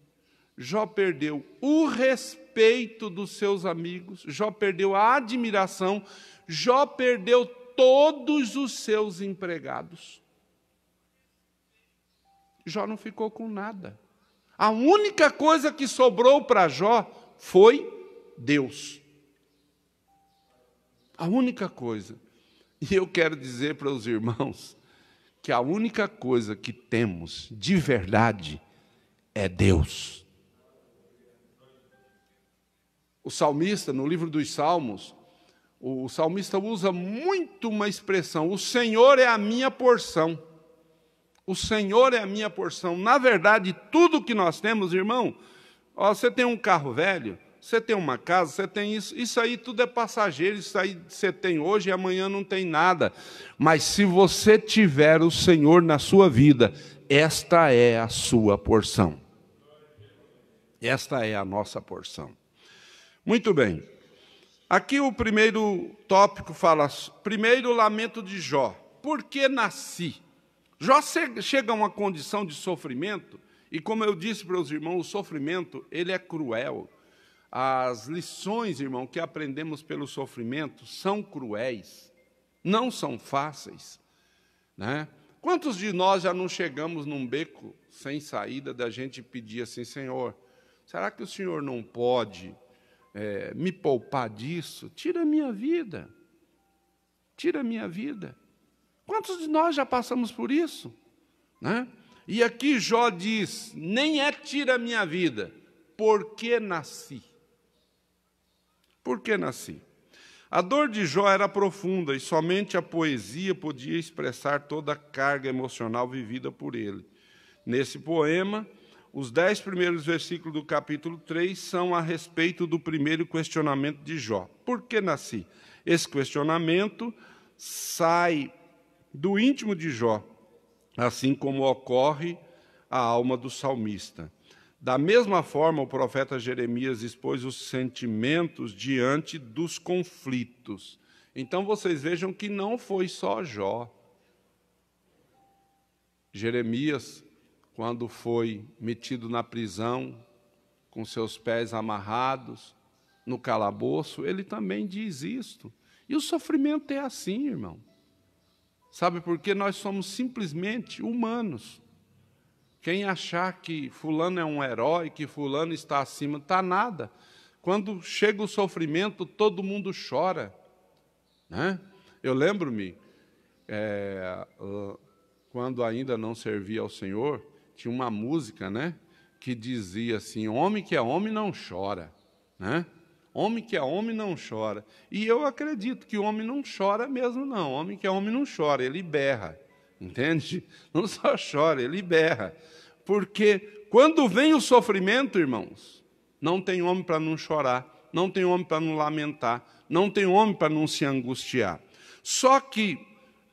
Jó perdeu o respeito dos seus amigos, Jó perdeu a admiração, Jó perdeu todos os seus empregados. Jó não ficou com nada. A única coisa que sobrou para Jó foi Deus. A única coisa. E eu quero dizer para os irmãos que a única coisa que temos de verdade é Deus. O salmista, no livro dos Salmos, o salmista usa muito uma expressão, o Senhor é a minha porção. O Senhor é a minha porção. Na verdade, tudo que nós temos, irmão, você tem um carro velho, você tem uma casa, você tem isso aí tudo é passageiro, isso aí você tem hoje e amanhã não tem nada. Mas se você tiver o Senhor na sua vida, esta é a sua porção. Esta é a nossa porção. Muito bem. Aqui o primeiro tópico fala, primeiro o lamento de Jó. Por que nasci? Jó chega a uma condição de sofrimento, e como eu disse para os irmãos, o sofrimento, ele é cruel. As lições, irmão, que aprendemos pelo sofrimento são cruéis, não são fáceis, né? Quantos de nós já não chegamos num beco sem saída da gente pedir assim, Senhor, será que o Senhor não pode me poupar disso? Tira a minha vida. Tira a minha vida. Quantos de nós já passamos por isso? Né? E aqui Jó diz, nem é tira a minha vida, porque nasci. Por que nasci? A dor de Jó era profunda e somente a poesia podia expressar toda a carga emocional vivida por ele. Nesse poema, os 10 primeiros versículos do capítulo 3 são a respeito do primeiro questionamento de Jó. Por que nasci? Esse questionamento sai do íntimo de Jó assim como ocorre a alma do salmista. Da mesma forma, o profeta Jeremias expôs os sentimentos diante dos conflitos. Então, vocês vejam que não foi só Jó. Jeremias, quando foi metido na prisão, com seus pés amarrados, no calabouço, ele também diz isto. E o sofrimento é assim, irmão. Sabe por quê? Nós somos simplesmente humanos. Quem achar que fulano é um herói, que fulano está acima, está nada. Quando chega o sofrimento, todo mundo chora, né? Eu lembro-me, quando ainda não servia ao Senhor, tinha uma música, né, que dizia assim: homem que é homem não chora, né? Homem que é homem não chora. E eu acredito que o homem não chora mesmo, não. Homem que é homem não chora, ele berra. Entende? Não só chora, ele berra. Porque quando vem o sofrimento, irmãos, não tem homem para não chorar, não tem homem para não lamentar, não tem homem para não se angustiar. Só que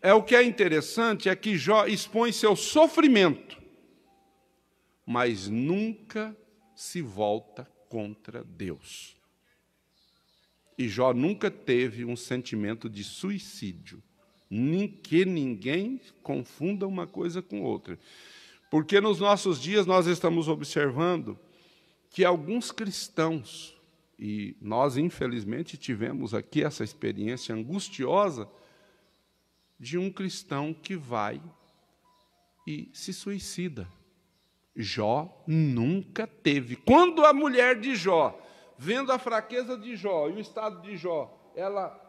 o que é interessante é que Jó expõe seu sofrimento, mas nunca se volta contra Deus. E Jó nunca teve um sentimento de suicídio. Que ninguém confunda uma coisa com outra. Porque nos nossos dias nós estamos observando que alguns cristãos, e nós infelizmente tivemos aqui essa experiência angustiosa, de um cristão que vai e se suicida. Jó nunca teve. Quando a mulher de Jó, vendo a fraqueza de Jó e o estado de Jó, ela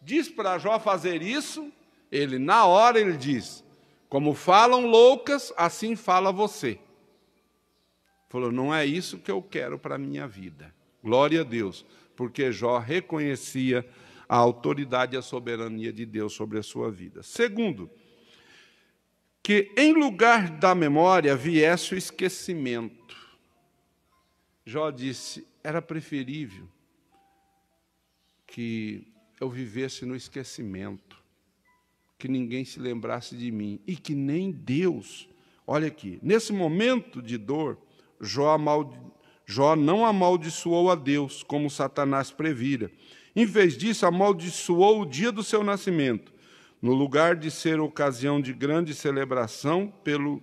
diz para Jó fazer isso, ele, na hora, ele diz: como falam loucas, assim fala você. Falou: não é isso que eu quero para a minha vida. Glória a Deus, porque Jó reconhecia a autoridade e a soberania de Deus sobre a sua vida. Segundo, que em lugar da memória viesse o esquecimento. Jó disse: era preferível que eu vivesse no esquecimento, que ninguém se lembrasse de mim, e que nem Deus. Olha aqui, nesse momento de dor, Jó não amaldiçoou a Deus, como Satanás previra. Em vez disso, amaldiçoou o dia do seu nascimento. No lugar de ser ocasião de grande celebração pelo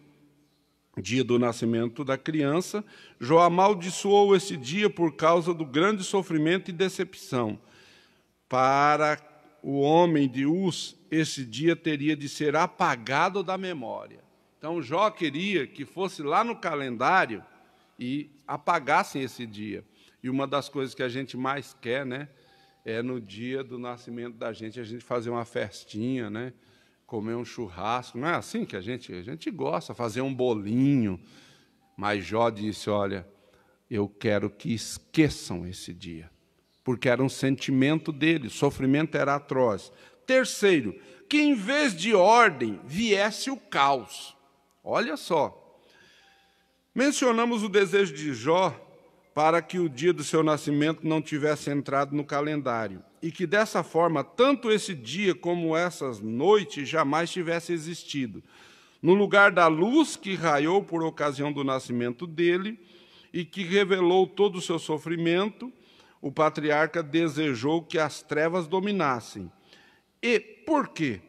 dia do nascimento da criança, Jó amaldiçoou esse dia por causa do grande sofrimento e decepção. Para o homem de Uz, esse dia teria de ser apagado da memória. Então, Jó queria que fosse lá no calendário e apagassem esse dia. E uma das coisas que a gente mais quer, né, é no dia do nascimento da gente, a gente fazer uma festinha, né, comer um churrasco. Não é assim que a gente gosta, fazer um bolinho. Mas Jó disse: olha, eu quero que esqueçam esse dia, porque era um sentimento dele, o sofrimento era atroz. Terceiro, que em vez de ordem viesse o caos. Olha só, mencionamos o desejo de Jó para que o dia do seu nascimento não tivesse entrado no calendário, e que dessa forma, tanto esse dia como essas noites jamais tivesse existido. No lugar da luz que raiou por ocasião do nascimento dele e que revelou todo o seu sofrimento, o patriarca desejou que as trevas dominassem. E por quê?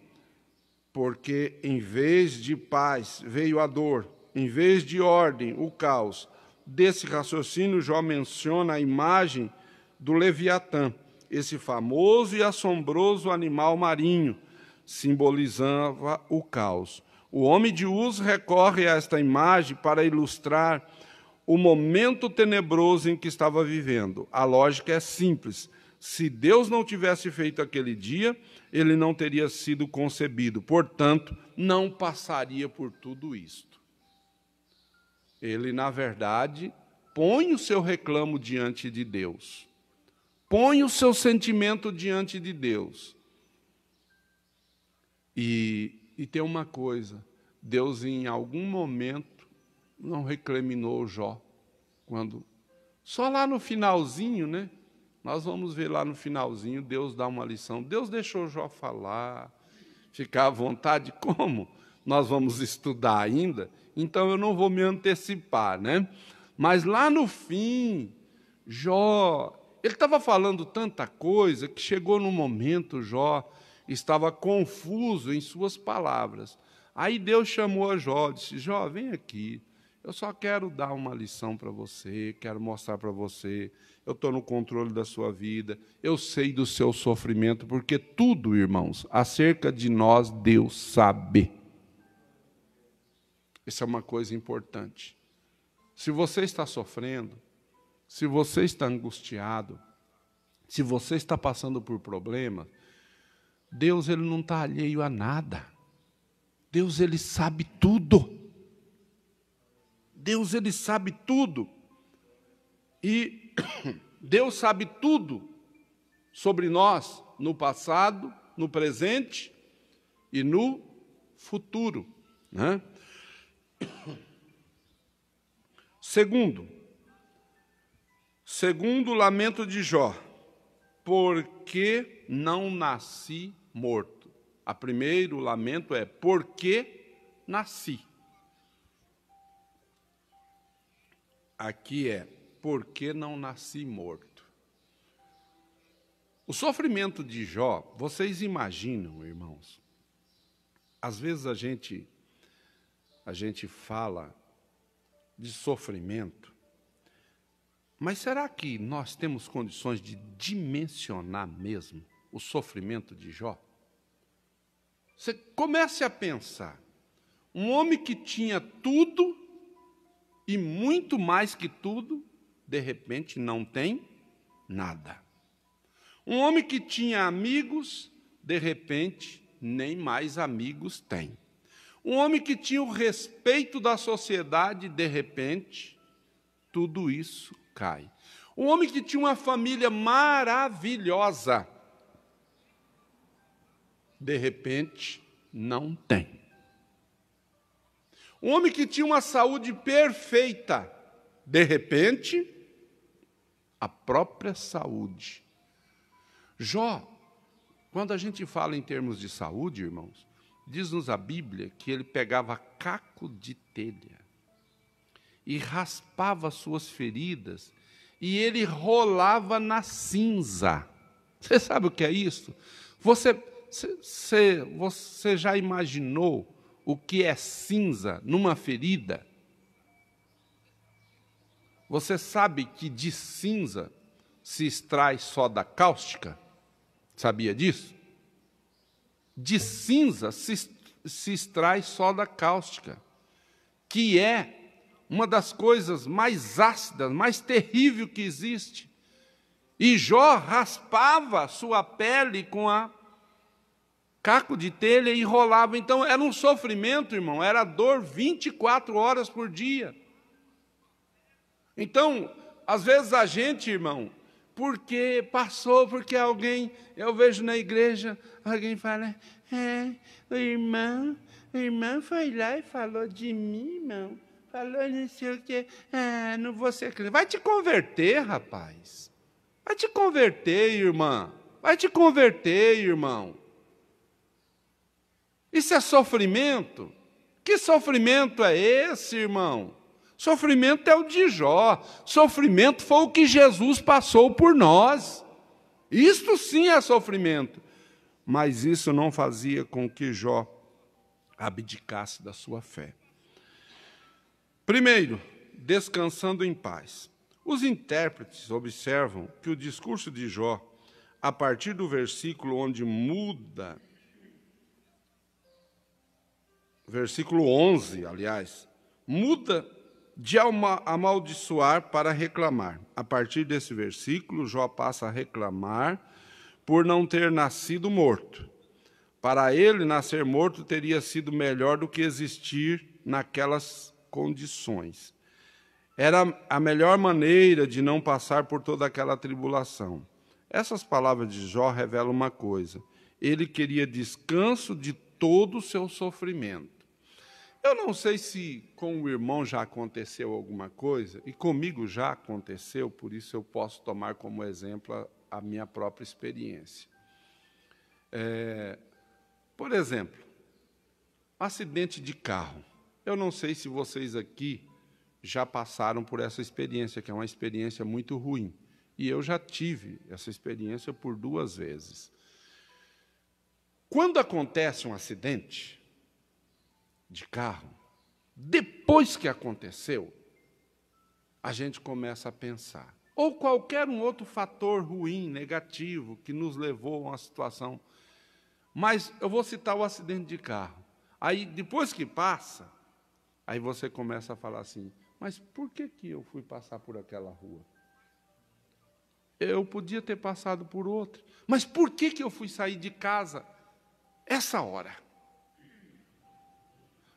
Porque em vez de paz veio a dor, em vez de ordem, o caos. Desse raciocínio, Jó menciona a imagem do Leviatã, esse famoso e assombroso animal marinho, simbolizava o caos. O homem de Uz recorre a esta imagem para ilustrar o momento tenebroso em que estava vivendo. A lógica é simples. Se Deus não tivesse feito aquele dia, ele não teria sido concebido. Portanto, não passaria por tudo isto. Ele, na verdade, põe o seu reclamo diante de Deus. Põe o seu sentimento diante de Deus. E tem uma coisa, Deus em algum momento não recriminou Jó. Só lá no finalzinho, né? Nós vamos ver lá no finalzinho, Deus dá uma lição. Deus deixou Jó falar, ficar à vontade. Como? nós vamos estudar ainda, então eu não vou me antecipar, né? Mas lá no fim, Jó, ele estava falando tanta coisa que chegou no momento, Jó estava confuso em suas palavras. Aí Deus chamou a Jó, disse: Jó, vem aqui, eu só quero dar uma lição para você, quero mostrar para você, eu estou no controle da sua vida, eu sei do seu sofrimento, porque tudo, irmãos, acerca de nós, Deus sabe. Isso é uma coisa importante. Se você está sofrendo, se você está angustiado, se você está passando por problemas, Deus, ele não está alheio a nada. Deus, ele sabe tudo. Deus, ele sabe tudo. E Deus sabe tudo sobre nós, no passado, no presente e no futuro, né? Segundo o lamento de Jó, por que não nasci morto? O primeiro lamento é: por que nasci? Aqui é: por que não nasci morto? O sofrimento de Jó, vocês imaginam, irmãos? Às vezes a gente fala de sofrimento, mas será que nós temos condições de dimensionar mesmo o sofrimento de Jó? Você comece a pensar, um homem que tinha tudo e muito mais que tudo, de repente não tem nada. Um homem que tinha amigos, de repente nem mais amigos tem. Um homem que tinha o respeito da sociedade, de repente, tudo isso cai. Um homem que tinha uma família maravilhosa, de repente, não tem. Um homem que tinha uma saúde perfeita, de repente, a própria saúde. Jó, quando a gente fala em termos de saúde, irmãos, diz-nos a Bíblia que ele pegava caco de telha e raspava suas feridas e ele rolava na cinza. Você sabe o que é isso? Você já imaginou o que é cinza numa ferida? Você sabe que de cinza se extrai soda cáustica? Sabia disso? De cinza se extrai soda cáustica, que é uma das coisas mais ácidas, mais terríveis que existe. E Jó raspava sua pele com a caco de telha e enrolava. Então era um sofrimento, irmão, era dor 24 horas por dia. Então, às vezes a gente, irmão, porque passou, porque alguém, eu vejo na igreja, alguém fala: o irmão foi lá e falou de mim, irmão, falou não sei o quê, não vou ser crente. Vai te converter, rapaz, vai te converter, irmã, vai te converter, irmão. Isso é sofrimento? Que sofrimento é esse, irmão? Sofrimento é o de Jó. Sofrimento foi o que Jesus passou por nós. Isto sim é sofrimento. Mas isso não fazia com que Jó abdicasse da sua fé. Primeiro, descansando em paz. Os intérpretes observam que o discurso de Jó, a partir do versículo onde muda, versículo 11, aliás, muda de amaldiçoar para reclamar. A partir desse versículo, Jó passa a reclamar por não ter nascido morto. Para ele, nascer morto teria sido melhor do que existir naquelas condições. Era a melhor maneira de não passar por toda aquela tribulação. Essas palavras de Jó revelam uma coisa: ele queria descanso de todo o seu sofrimento. Eu não sei se com o irmão já aconteceu alguma coisa, e comigo já aconteceu, por isso eu posso tomar como exemplo a minha própria experiência. Por exemplo, Acidente de carro. Eu não sei se vocês aqui já passaram por essa experiência, que é uma experiência muito ruim. E eu já tive essa experiência por 2 vezes. Quando acontece um acidente de carro, depois que aconteceu, a gente começa a pensar. Ou qualquer um outro fator ruim, negativo, que nos levou a uma situação. Mas eu vou citar o acidente de carro. Aí, depois que passa, aí você começa a falar assim, mas por que eu fui passar por aquela rua? Eu podia ter passado por outra. Mas por que eu fui sair de casa essa hora?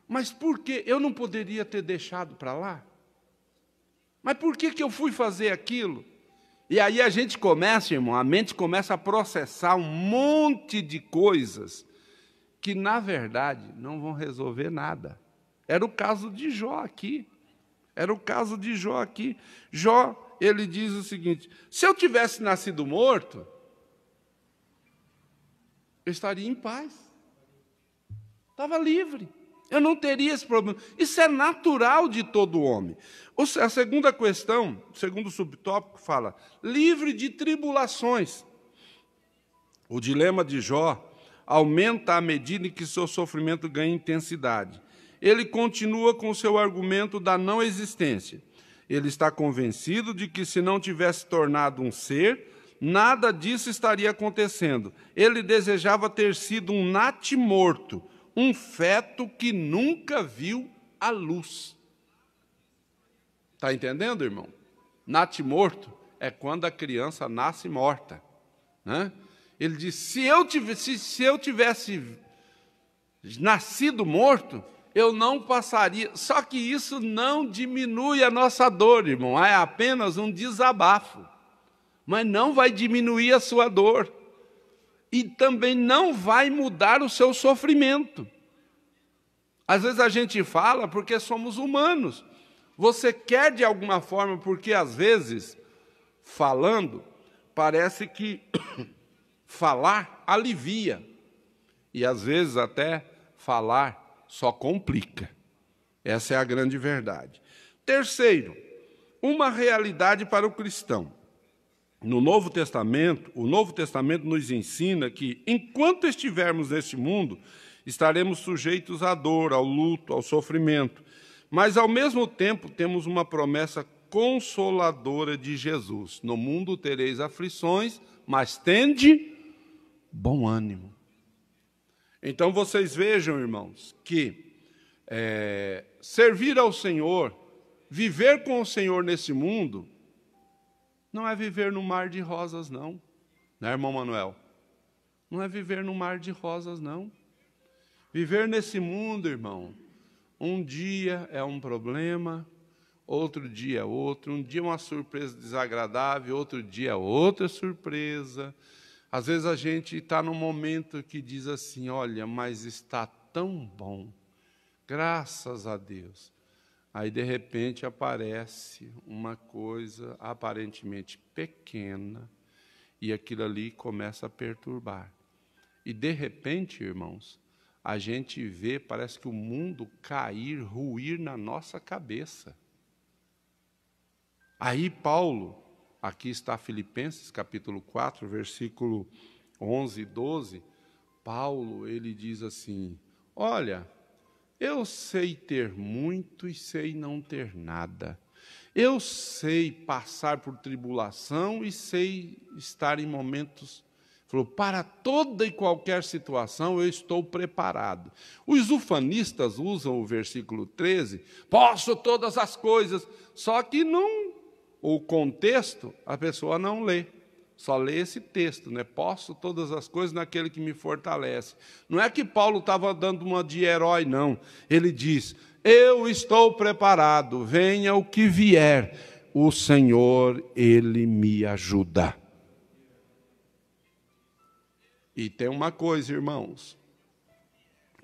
Mas por que eu não poderia ter deixado para lá? Mas por que eu fui fazer aquilo? E aí a gente começa, irmão, a mente começa a processar um monte de coisas que, na verdade, não vão resolver nada. Era o caso de Jó aqui. Era o caso de Jó aqui. Jó, ele diz o seguinte, se eu tivesse nascido morto, eu estaria em paz. Estava livre. Eu não teria esse problema. Isso é natural de todo homem. A segunda questão, o segundo subtópico, fala livre de tribulações. O dilema de Jó aumenta à medida em que seu sofrimento ganha intensidade. Ele continua com o seu argumento da não existência. Ele está convencido de que, se não tivesse tornado um ser, nada disso estaria acontecendo. Ele desejava ter sido um natimorto, um feto que nunca viu a luz. Está entendendo, irmão? Natimorto é quando a criança nasce morta, né? Ele diz, se eu tivesse nascido morto, eu não passaria. Só que isso não diminui a nossa dor, irmão. É apenas um desabafo. Mas não vai diminuir a sua dor. E também não vai mudar o seu sofrimento. Às vezes a gente fala porque somos humanos. Você quer de alguma forma, porque às vezes, falando, parece que falar alivia. E às vezes até falar só complica. Essa é a grande verdade. Terceiro, uma realidade para o cristão. No Novo Testamento, o Novo Testamento nos ensina que, enquanto estivermos neste mundo, estaremos sujeitos à dor, ao luto, ao sofrimento. Mas, ao mesmo tempo, temos uma promessa consoladora de Jesus. No mundo tereis aflições, mas tende bom ânimo. Então, vocês vejam, irmãos, que servir ao Senhor, viver com o Senhor nesse mundo, não é viver no mar de rosas, não. Né, irmão Manuel? Não é viver no mar de rosas, não. Viver nesse mundo, irmão, um dia é um problema, outro dia é outro. Um dia é uma surpresa desagradável, outro dia é outra surpresa. Às vezes a gente está num momento que diz assim, olha, mas está tão bom, graças a Deus. Aí, de repente, aparece uma coisa aparentemente pequena e aquilo ali começa a perturbar. E, de repente, irmãos, a gente vê, parece que o mundo cair, ruir na nossa cabeça. Aí, Paulo, aqui está Filipenses, capítulo 4, versículo 11 e 12, Paulo, ele diz assim, olha, eu sei ter muito e sei não ter nada. Eu sei passar por tribulação e sei estar em momentos... Falou, para toda e qualquer situação eu estou preparado. Os ufanistas usam o versículo 13, posso todas as coisas, só que não, o contexto a pessoa não lê. Só lê esse texto, né? Posso todas as coisas naquele que me fortalece. Não é que Paulo estava dando uma de herói, não. Ele diz, eu estou preparado, venha o que vier, o Senhor, Ele me ajuda. E tem uma coisa, irmãos,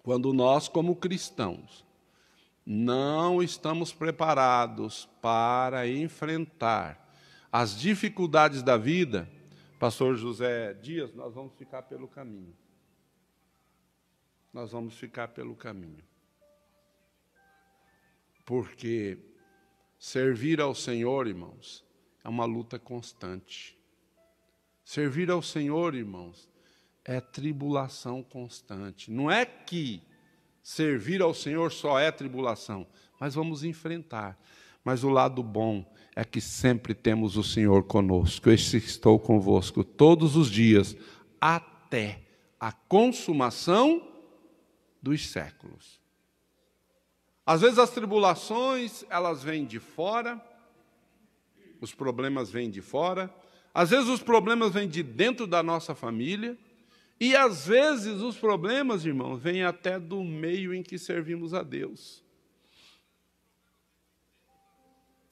quando nós, como cristãos, não estamos preparados para enfrentar as dificuldades da vida, Pastor José Dias, nós vamos ficar pelo caminho. Nós vamos ficar pelo caminho. Porque servir ao Senhor, irmãos, é uma luta constante. Servir ao Senhor, irmãos, é tribulação constante. Não é que servir ao Senhor só é tribulação, mas vamos enfrentar. Mas o lado bom é que sempre temos o Senhor conosco. Eu estou convosco todos os dias, até a consumação dos séculos. Às vezes as tribulações, elas vêm de fora, os problemas vêm de fora, às vezes os problemas vêm de dentro da nossa família, e às vezes os problemas, irmãos, vêm até do meio em que servimos a Deus.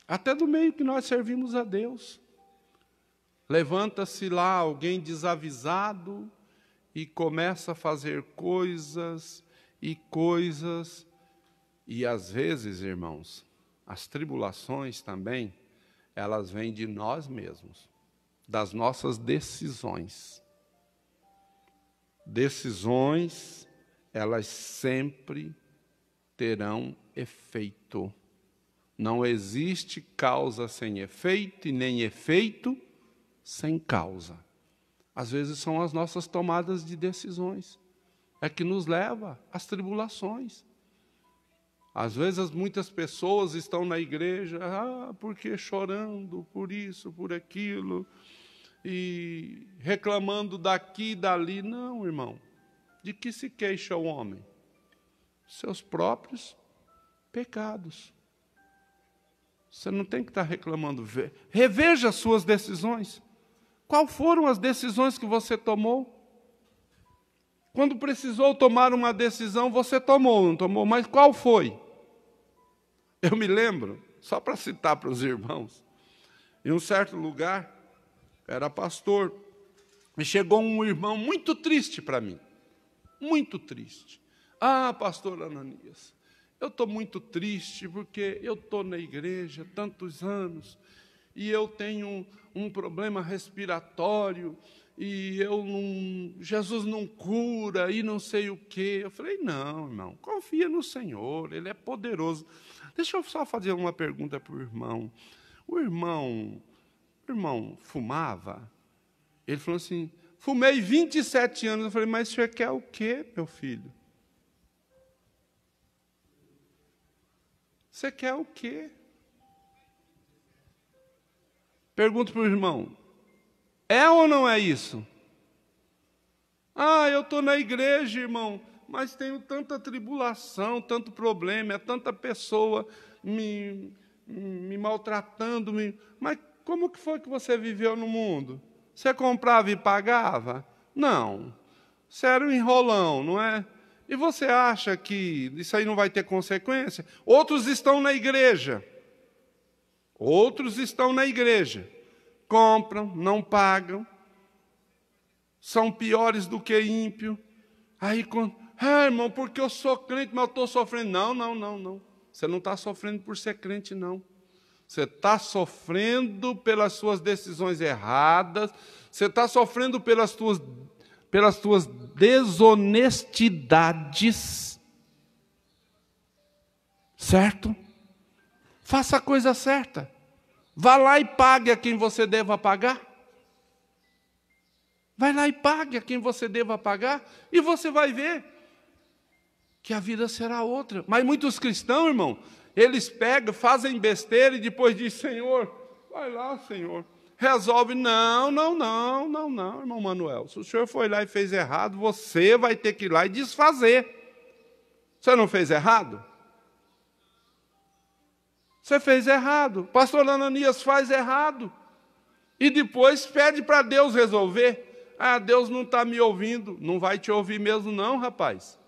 Até do meio que nós servimos a Deus. Levanta-se lá alguém desavisado e começa a fazer coisas, e às vezes, irmãos, as tribulações também, elas vêm de nós mesmos, das nossas decisões. Decisões, elas sempre terão efeito. Não existe causa sem efeito e nem efeito sem causa. Às vezes são as nossas tomadas de decisões é que nos leva às tribulações. Às vezes muitas pessoas estão na igreja, porque chorando por isso, por aquilo, e reclamando daqui e dali. Não, irmão. De que se queixa o homem? Seus próprios pecados. Você não tem que estar reclamando. Reveja as suas decisões. Quais foram as decisões que você tomou? Quando precisou tomar uma decisão, você tomou, não tomou? Mas qual foi? Eu me lembro, só para citar para os irmãos, em um certo lugar, era pastor, e chegou um irmão muito triste para mim. Muito triste. Pastor Ananias, eu estou muito triste porque eu estou na igreja há tantos anos e eu tenho um problema respiratório e Jesus não cura e não sei o quê. Eu falei, não, irmão, confia no Senhor, Ele é poderoso. Deixa eu só fazer uma pergunta para o irmão. O irmão fumava? Ele falou assim, fumei 27 anos. Eu falei, mas o senhor quer o quê, meu filho? Você quer o quê? Pergunto para o irmão, é ou não é isso? Eu estou na igreja, irmão, mas tenho tanta tribulação, tanto problema, é tanta pessoa me maltratando. Mas como que foi que você viveu no mundo? Você comprava e pagava? Não. Você era um enrolão, não é? E você acha que isso aí não vai ter consequência? Outros estão na igreja. Outros estão na igreja. Compram, não pagam. São piores do que ímpio. Aí, irmão, porque eu sou crente, mas eu estou sofrendo. Não. Você não está sofrendo por ser crente, não. Você está sofrendo pelas suas decisões erradas. Você está sofrendo pelas tuas desonestidades. Certo? Faça a coisa certa. Vá lá e pague a quem você deva pagar. Vai lá e pague a quem você deva pagar. E você vai ver que a vida será outra. Mas muitos cristãos, irmão, eles pegam, fazem besteira e depois dizem, Senhor, vai lá, Senhor. Resolve, não, irmão Manuel. Se o senhor foi lá e fez errado, você vai ter que ir lá e desfazer. Você não fez errado? Você fez errado. Pastor Ananias faz errado. E depois pede para Deus resolver. Deus não está me ouvindo. Não vai te ouvir mesmo não, rapaz.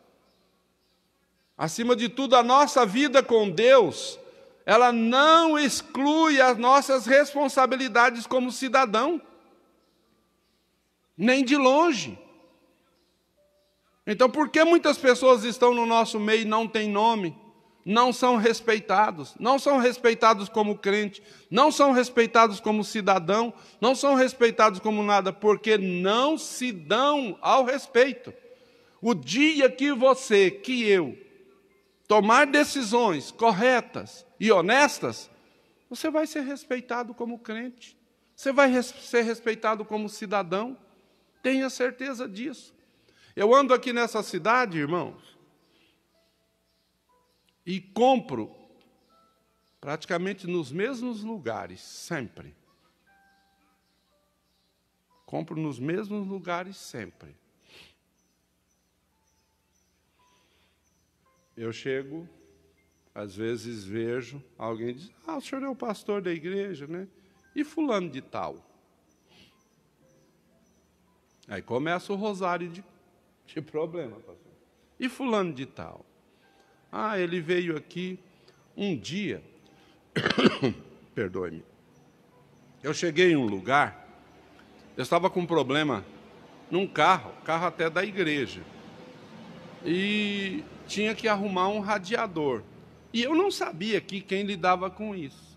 Acima de tudo, a nossa vida com Deus, ela não exclui as nossas responsabilidades como cidadão. Nem de longe. Então, por que muitas pessoas estão no nosso meio e não têm nome? Não são respeitados. Não são respeitados como crente. Não são respeitados como cidadão. Não são respeitados como nada, porque não se dão ao respeito. O dia que você, que eu, tomar decisões corretas e honestas, você vai ser respeitado como crente. Você vai ser respeitado como cidadão. Tenha certeza disso. Eu ando aqui nessa cidade, irmãos, e compro praticamente nos mesmos lugares, sempre. Compro nos mesmos lugares sempre. Eu chego, às vezes vejo, alguém diz, o senhor é o pastor da igreja, né? E fulano de tal? Aí começa o rosário de problema, pastor. E fulano de tal? Ele veio aqui um dia, perdoe-me, eu cheguei em um lugar, eu estava com um problema num carro até da igreja, e tinha que arrumar um radiador. E eu não sabia aqui quem lidava com isso.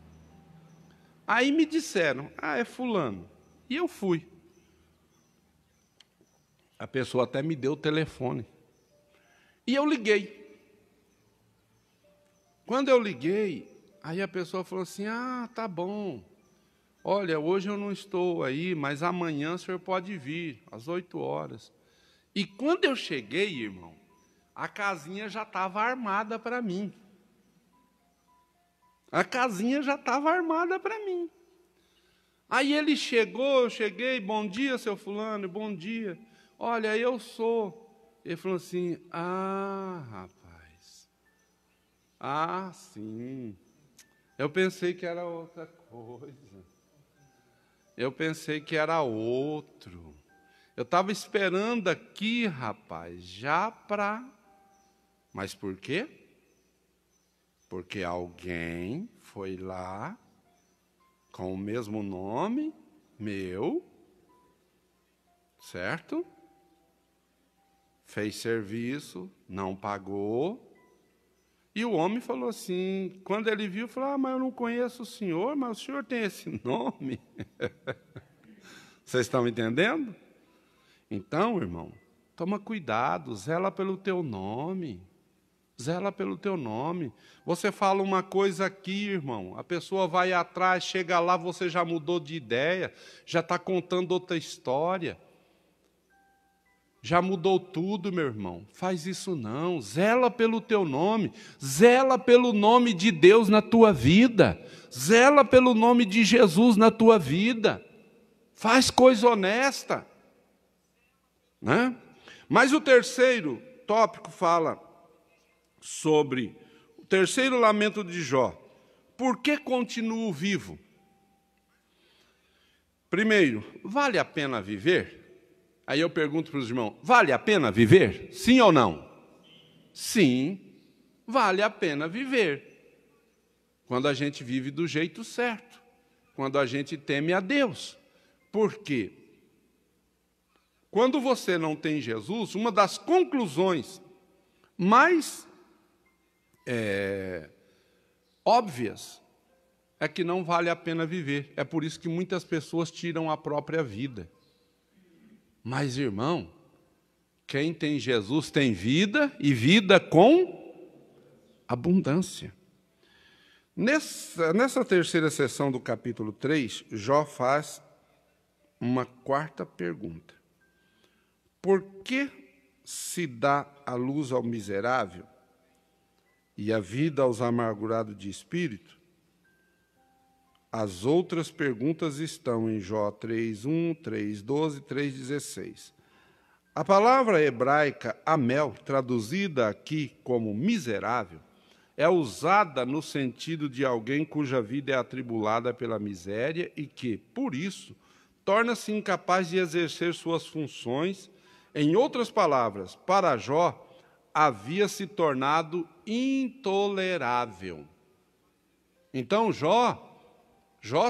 Aí me disseram, é fulano. E eu fui. A pessoa até me deu o telefone. E eu liguei. Quando eu liguei, aí a pessoa falou assim, tá bom. Olha, hoje eu não estou aí, mas amanhã o senhor pode vir, às 8 horas. E quando eu cheguei, irmão, a casinha já estava armada para mim. A casinha já estava armada para mim. Aí ele chegou, eu cheguei, bom dia, seu fulano, bom dia. Olha, eu sou. Ele falou assim, rapaz. Sim. Eu pensei que era outra coisa. Eu pensei que era outro. Eu estava esperando aqui, rapaz, já para... Mas por quê? Porque alguém foi lá com o mesmo nome, meu, certo? Fez serviço, não pagou. E o homem falou assim, quando ele viu, falou, mas eu não conheço o senhor, mas o senhor tem esse nome? Vocês estão entendendo? Então, irmão, toma cuidado, zela pelo teu nome. Zela pelo teu nome. Você fala uma coisa aqui, irmão, a pessoa vai atrás, chega lá, você já mudou de ideia, já está contando outra história. Já mudou tudo, meu irmão. Faz isso não. Zela pelo teu nome. Zela pelo nome de Deus na tua vida. Zela pelo nome de Jesus na tua vida. Faz coisa honesta. Né? Mas o terceiro tópico fala sobre o terceiro lamento de Jó. Por que continuo vivo? Primeiro, vale a pena viver? Aí eu pergunto para os irmãos, vale a pena viver? Sim ou não? Sim, vale a pena viver. Quando a gente vive do jeito certo. Quando a gente teme a Deus. Por quê? Quando você não tem Jesus, uma das conclusões mais óbvias é que não vale a pena viver. É por isso que muitas pessoas tiram a própria vida. Mas, irmão, quem tem Jesus tem vida e vida com abundância. Nessa terceira sessão do capítulo 3, Jó faz uma quarta pergunta. Por que se dá a luz ao miserável e a vida aos amargurados de espírito? As outras perguntas estão em Jó 3:1, 3:12 e 3:16. A palavra hebraica amel, traduzida aqui como miserável, é usada no sentido de alguém cuja vida é atribulada pela miséria e que, por isso, torna-se incapaz de exercer suas funções. Em outras palavras, para Jó, havia se tornado intolerável. Então, Jó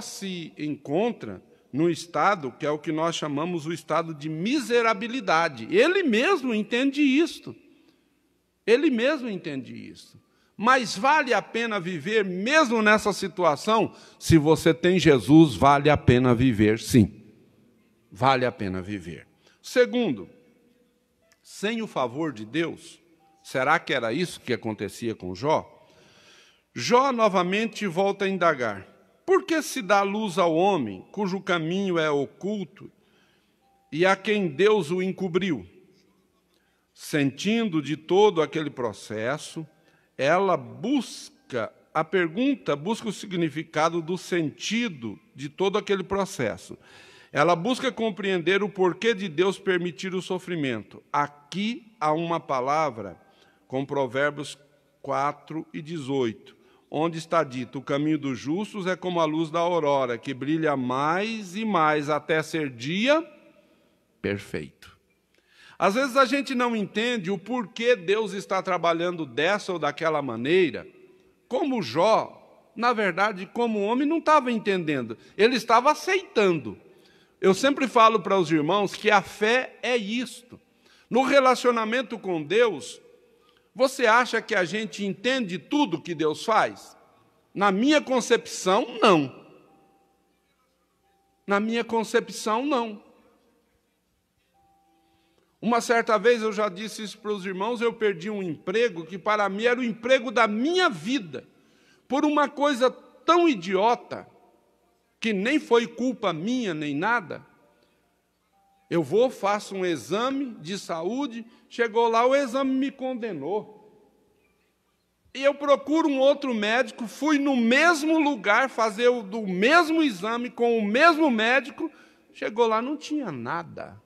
se encontra num estado que é o que nós chamamos o estado de miserabilidade. Ele mesmo entende isto. Ele mesmo entende isso. Mas vale a pena viver mesmo nessa situação? Se você tem Jesus, vale a pena viver, sim. Vale a pena viver. Segundo, sem o favor de Deus, Será que era isso que acontecia com Jó? Jó novamente volta a indagar. Por que se dá luz ao homem, cujo caminho é oculto, e a quem Deus o encobriu? Sentindo de todo aquele processo, ela busca o significado do sentido de todo aquele processo. Ela busca compreender o porquê de Deus permitir o sofrimento. Aqui há uma palavra com Provérbios 4:18, onde está dito: o caminho dos justos é como a luz da aurora, que brilha mais e mais até ser dia perfeito. Às vezes a gente não entende o porquê Deus está trabalhando dessa ou daquela maneira. Como Jó, na verdade, como homem, não estava entendendo, ele estava aceitando. Eu sempre falo para os irmãos que a fé é isto. No relacionamento com Deus, você acha que a gente entende tudo que Deus faz? Na minha concepção, não. Na minha concepção, não. Uma certa vez, eu já disse isso para os irmãos, eu perdi um emprego que para mim era o emprego da minha vida, por uma coisa tão idiota, que nem foi culpa minha nem nada. Eu vou, faço um exame de saúde, chegou lá, o exame me condenou. E eu procuro um outro médico, fui no mesmo lugar fazer o mesmo exame com o mesmo médico, chegou lá, não tinha nada.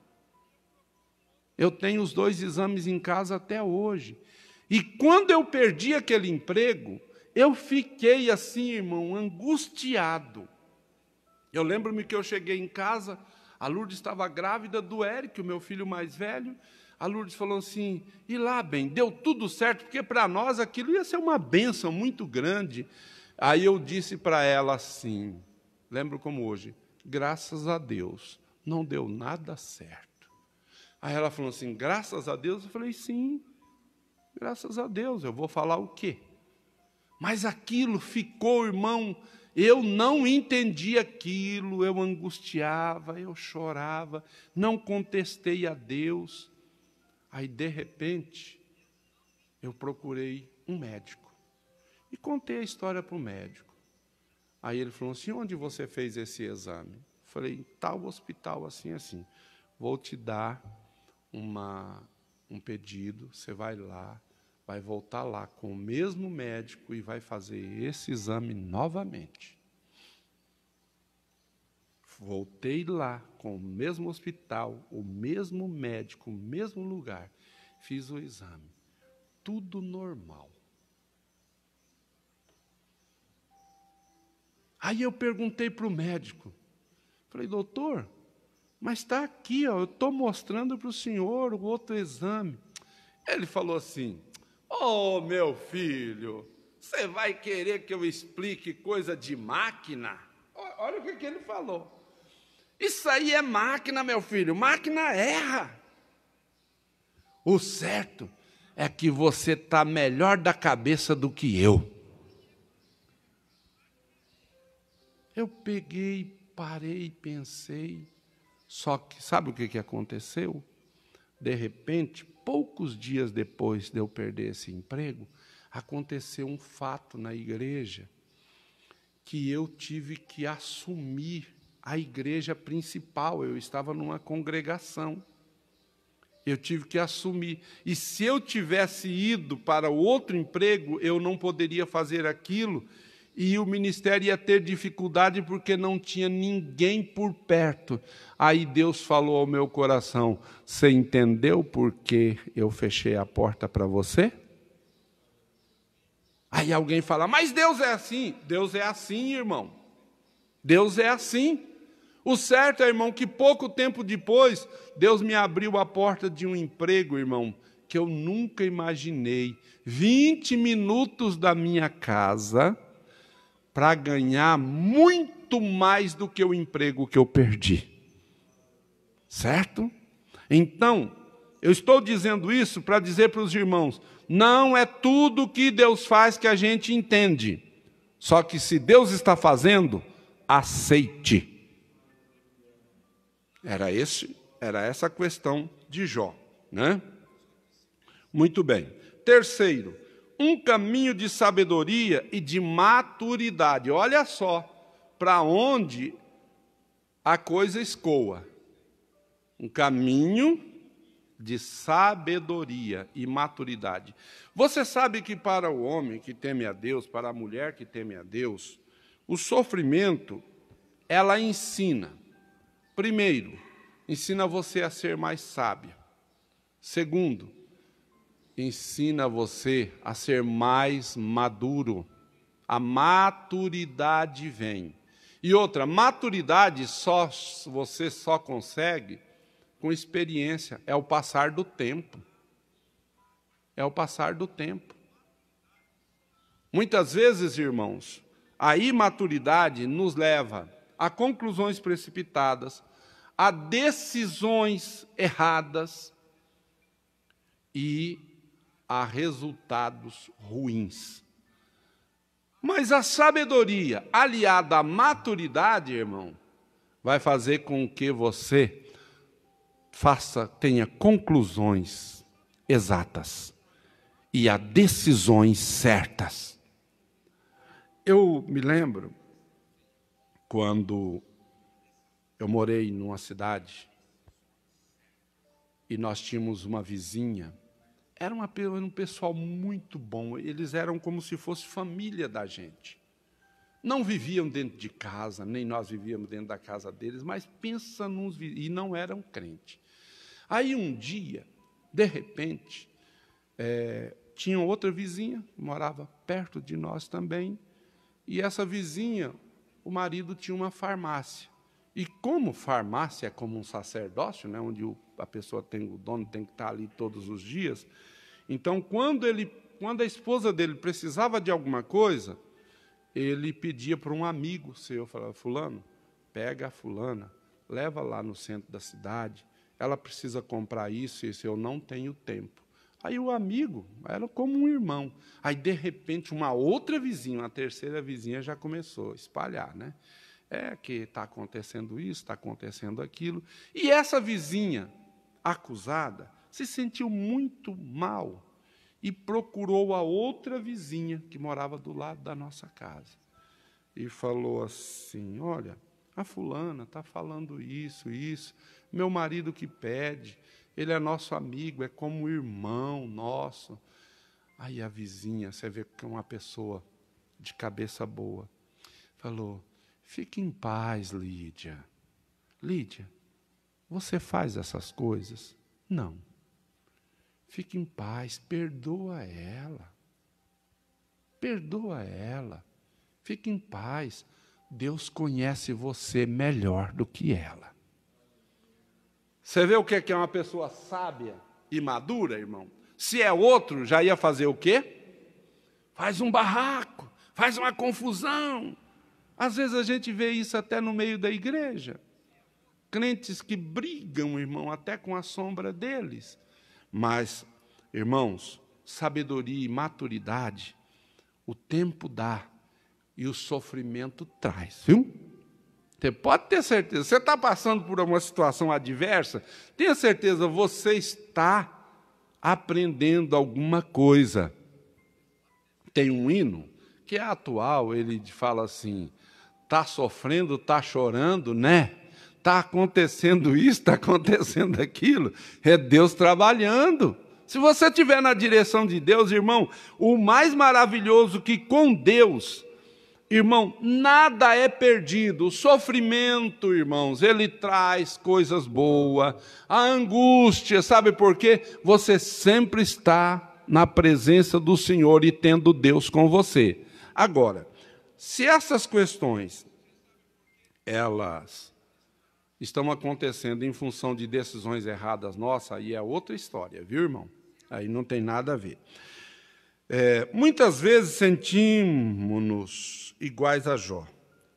Eu tenho os 2 exames em casa até hoje. E quando eu perdi aquele emprego, eu fiquei assim, irmão, angustiado. Eu lembro-me que eu cheguei em casa, a Lourdes estava grávida do Érico, o meu filho mais velho. A Lourdes falou assim: e lá, bem, deu tudo certo, porque para nós aquilo ia ser uma bênção muito grande. Aí eu disse para ela assim, lembro como hoje: graças a Deus, não deu nada certo. Aí ela falou assim: graças a Deus? Eu falei: sim, graças a Deus. Eu vou falar o quê? Mas aquilo ficou, irmão, eu não entendi aquilo, eu angustiava, eu chorava, não contestei a Deus. Aí, de repente, eu procurei um médico e contei a história para o médico. Aí ele falou assim: onde você fez esse exame? Eu falei: tal hospital, assim, assim. Vou te dar um pedido, você vai lá, vai voltar lá com o mesmo médico e vai fazer esse exame novamente. Voltei lá com o mesmo hospital, o mesmo médico, o mesmo lugar. Fiz o exame. Tudo normal. Aí eu perguntei para o médico. Falei: doutor, mas está aqui, ó, eu estou mostrando para o senhor o outro exame. Ele falou assim: ô, meu filho, você vai querer que eu explique coisa de máquina? Olha o que ele falou. Isso aí é máquina, meu filho, máquina erra. O certo é que você está melhor da cabeça do que eu. Eu peguei, parei, pensei. Só que, sabe o que aconteceu? De repente, poucos dias depois de eu perder esse emprego, aconteceu um fato na igreja que eu tive que assumir a igreja principal. Eu estava numa congregação. Eu tive que assumir. E se eu tivesse ido para outro emprego, eu não poderia fazer aquilo. E o ministério ia ter dificuldade porque não tinha ninguém por perto. Aí Deus falou ao meu coração: você entendeu por que eu fechei a porta para você? Aí alguém fala: mas Deus é assim. Deus é assim, irmão. Deus é assim. O certo é, irmão, que pouco tempo depois, Deus me abriu a porta de um emprego, irmão, que eu nunca imaginei. 20 minutos da minha casa, para ganhar muito mais do que o emprego que eu perdi. Certo? Então, eu estou dizendo isso para dizer para os irmãos: não é tudo que Deus faz que a gente entende. Só que se Deus está fazendo, aceite. Era essa a questão de Jó, né? Muito bem. Terceiro, um caminho de sabedoria e de maturidade. Olha só para onde a coisa escoa. Um caminho de sabedoria e maturidade. Você sabe que para o homem que teme a Deus, para a mulher que teme a Deus, o sofrimento, ela ensina. Primeiro, ensina você a ser mais sábio. Segundo, ensina você a ser mais maduro. A maturidade vem. E outra, maturidade você só consegue com experiência. É o passar do tempo. É o passar do tempo. Muitas vezes, irmãos, a imaturidade nos leva a conclusões precipitadas, a decisões erradas e a resultados ruins. Mas a sabedoria aliada à maturidade, irmão, vai fazer com que você tenha conclusões exatas e a decisões certas. Eu me lembro quando eu morei numa cidade e nós tínhamos uma vizinha. Era um pessoal muito bom, eles eram como se fosse família da gente. Não viviam dentro de casa, nem nós vivíamos dentro da casa deles, mas pensa nos e não eram crentes. Aí um dia, de repente, tinha outra vizinha, morava perto de nós também, e essa vizinha, o marido tinha uma farmácia. E como farmácia é como um sacerdócio, né, onde a pessoa o dono tem que estar ali todos os dias, então quando a esposa dele precisava de alguma coisa, ele pedia para um amigo seu, falava, fulano, pega a fulana, leva lá no centro da cidade, ela precisa comprar isso e isso, eu não tenho tempo. Aí o amigo era como um irmão. Aí, de repente, uma outra vizinha, uma terceira vizinha já começou a espalhar, né? É que está acontecendo isso, está acontecendo aquilo. E essa vizinha acusada se sentiu muito mal e procurou a outra vizinha que morava do lado da nossa casa. E falou assim, olha, a fulana está falando isso, meu marido que pede, ele é nosso amigo, é como irmão nosso. Aí a vizinha, você vê que é uma pessoa de cabeça boa, falou, fique em paz, Lídia. Lídia, você faz essas coisas? Não. Fique em paz, perdoa ela. Perdoa ela. Fique em paz. Deus conhece você melhor do que ela. Você vê o que é uma pessoa sábia e madura, irmão? Se é outro, já ia fazer o quê? Faz um barraco, faz uma confusão. Às vezes a gente vê isso até no meio da igreja. Crentes que brigam, irmão, até com a sombra deles. Mas, irmãos, sabedoria e maturidade, o tempo dá e o sofrimento traz, viu? Você pode ter certeza. Você está passando por uma situação adversa, tenha certeza, você está aprendendo alguma coisa. Tem um hino que é atual, ele fala assim, está sofrendo, está chorando, né? Está acontecendo isso, está acontecendo aquilo. É Deus trabalhando. Se você estiver na direção de Deus, irmão, o mais maravilhoso que com Deus, irmão, nada é perdido. O sofrimento, irmãos, ele traz coisas boas. A angústia, sabe por quê? Você sempre está na presença do Senhor e tendo Deus com você. Agora, se essas questões, elas estão acontecendo em função de decisões erradas nossas, aí é outra história, viu, irmão? Aí não tem nada a ver. Muitas vezes sentimos-nos iguais a Jó,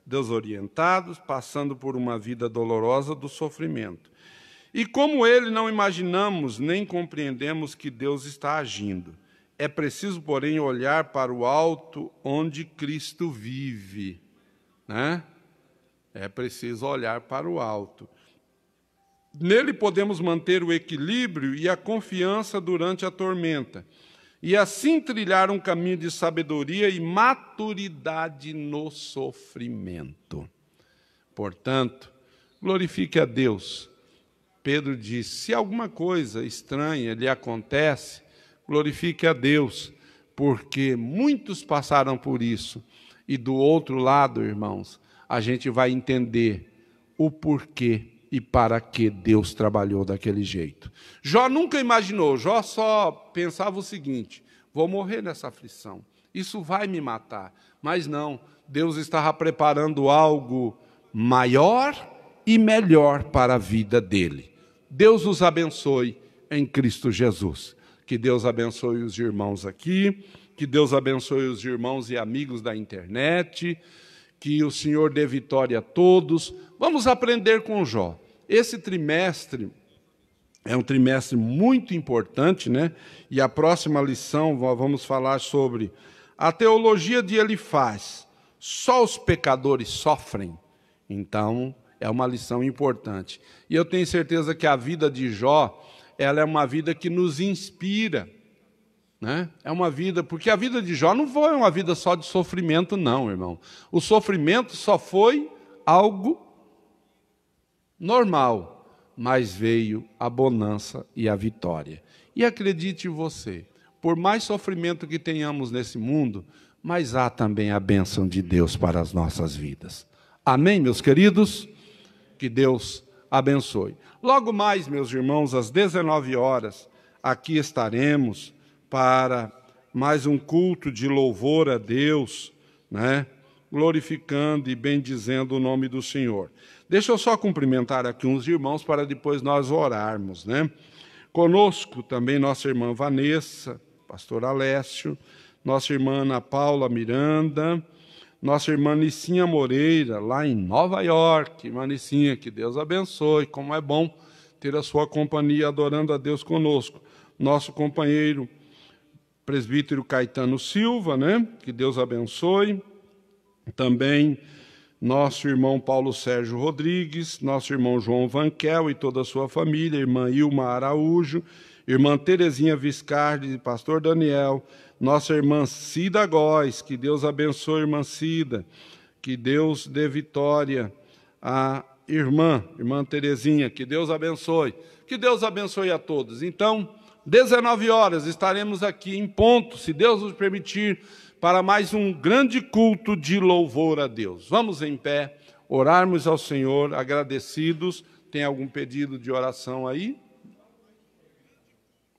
desorientados, passando por uma vida dolorosa do sofrimento. E como ele, não imaginamos nem compreendemos que Deus está agindo. É preciso, porém, olhar para o alto onde Cristo vive, né? É preciso olhar para o alto. Nele podemos manter o equilíbrio e a confiança durante a tormenta. e assim trilhar um caminho de sabedoria e maturidade no sofrimento. Portanto, glorifique a Deus. Pedro disse, se alguma coisa estranha lhe acontece, glorifique a Deus, porque muitos passaram por isso. E do outro lado, irmãos, a gente vai entender o porquê e para que Deus trabalhou daquele jeito. Jó nunca imaginou, Jó só pensava o seguinte, vou morrer nessa aflição, isso vai me matar. Mas não, Deus estava preparando algo maior e melhor para a vida dele. Deus os abençoe em Cristo Jesus. Que Deus abençoe os irmãos aqui, que Deus abençoe os irmãos e amigos da internet, que o Senhor dê vitória a todos. Vamos aprender com Jó. Esse trimestre é um trimestre muito importante, né? E a próxima lição vamos falar sobre a teologia de Elifaz. Só os pecadores sofrem. Então, é uma lição importante. E eu tenho certeza que a vida de Jó, ela é uma vida que nos inspira, né? É uma vida, porque a vida de Jó não foi uma vida só de sofrimento, não, irmão. O sofrimento só foi algo normal, mas veio a bonança e a vitória. E acredite você, por mais sofrimento que tenhamos nesse mundo, mas há também a bênção de Deus para as nossas vidas. Amém, meus queridos? Que Deus abençoe. Logo mais, meus irmãos, às 19 horas, aqui estaremos para mais um culto de louvor a Deus, né? Glorificando e bendizendo o nome do Senhor. Deixa eu só cumprimentar aqui uns irmãos para depois nós orarmos, né? Conosco também nossa irmã Vanessa, pastor Alessio, nossa irmã Ana Paula Miranda, nossa irmã Nicinha Moreira, lá em Nova York. Irmã Nicinha, que Deus abençoe, como é bom ter a sua companhia adorando a Deus conosco. Nosso companheiro presbítero Caetano Silva, né? Que Deus abençoe. Também nosso irmão Paulo Sérgio Rodrigues, nosso irmão João Vanquel e toda a sua família, irmã Ilma Araújo, irmã Terezinha Viscardi, pastor Daniel, nossa irmã Cida Góes, que Deus abençoe, irmã Cida, que Deus dê vitória à irmã Terezinha, que Deus abençoe a todos. Então, 19 horas estaremos aqui em ponto, se Deus nos permitir, para mais um grande culto de louvor a Deus. Vamos em pé, orarmos ao Senhor, agradecidos. Tem algum pedido de oração aí?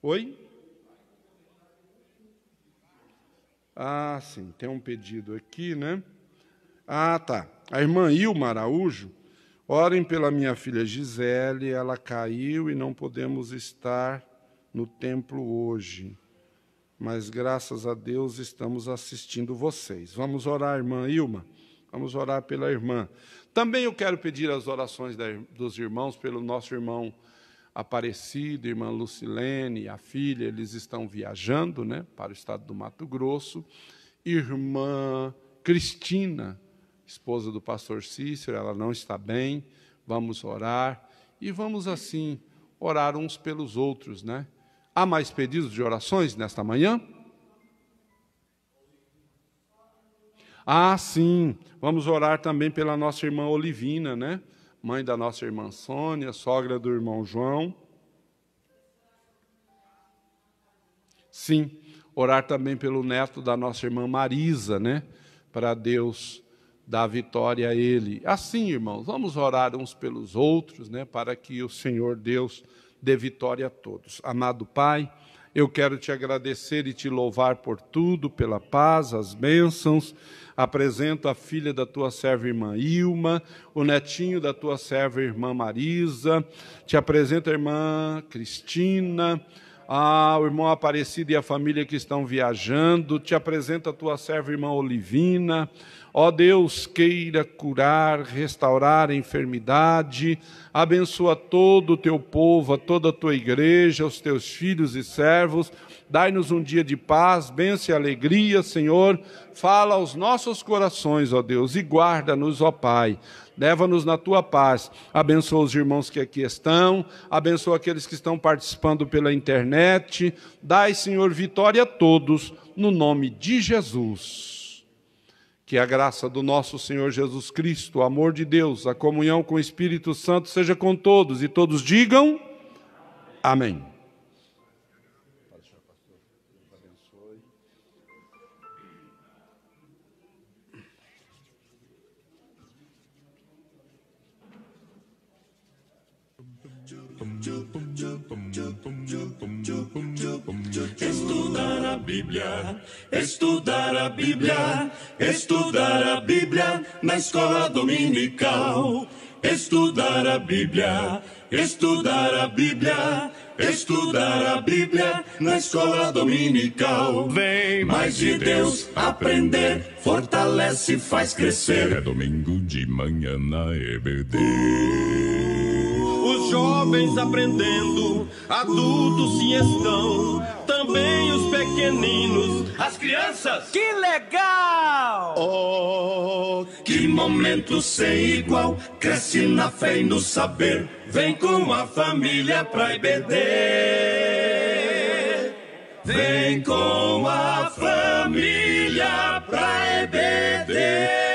Oi? Ah, sim, tem um pedido aqui, né? Ah, tá. A irmã Ilma Araújo, orem pela minha filha Gisele, ela caiu e não podemos estar no templo hoje, mas graças a Deus estamos assistindo vocês. Vamos orar, irmã Ilma, vamos orar pela irmã. Também eu quero pedir as orações dos irmãos pelo nosso irmão Aparecido, irmã Lucilene, a filha, eles estão viajando, né, para o estado do Mato Grosso. Irmã Cristina, esposa do pastor Cícero, ela não está bem, vamos orar e vamos assim orar uns pelos outros, né? Há mais pedidos de orações nesta manhã? Ah, sim, vamos orar também pela nossa irmã Olivina, né? Mãe da nossa irmã Sônia, sogra do irmão João. Sim, orar também pelo neto da nossa irmã Marisa, né? Para Deus dar vitória a ele. Assim, irmãos, vamos orar uns pelos outros, né? Para que o Senhor Deus dê vitória a todos. Amado Pai, eu quero te agradecer e te louvar por tudo, pela paz, as bênçãos. Apresento a filha da tua serva irmã Ilma, o netinho da tua serva irmã Marisa, te apresento a irmã Cristina, o irmão Aparecido e a família que estão viajando, te apresento a tua serva irmã Olivina. Ó Deus, queira curar, restaurar a enfermidade, abençoa todo o teu povo, a toda a tua igreja, os teus filhos e servos, Dai-nos um dia de paz, bênção e alegria, Senhor. Fala aos nossos corações, ó Deus, e guarda-nos, ó Pai. Leva-nos na tua paz. Abençoa os irmãos que aqui estão, abençoa aqueles que estão participando pela internet. Dai, Senhor, vitória a todos, no nome de Jesus. Que a graça do nosso Senhor Jesus Cristo, o amor de Deus, a comunhão com o Espírito Santo seja com todos, e todos digam amém.
Estudar a Bíblia, estudar a Bíblia, estudar a Bíblia na escola dominical. Estudar a Bíblia, estudar a Bíblia, estudar a Bíblia na escola dominical. Vem mais de Deus aprender, fortalece e faz crescer. É domingo de manhã na EBD.
Os jovens aprendendo, adultos sim estão, também os pequeninos, as crianças.
Que legal! Oh, que momento sem igual, cresce na fé e no saber, vem com a família pra EBD. Vem com a família pra EBD.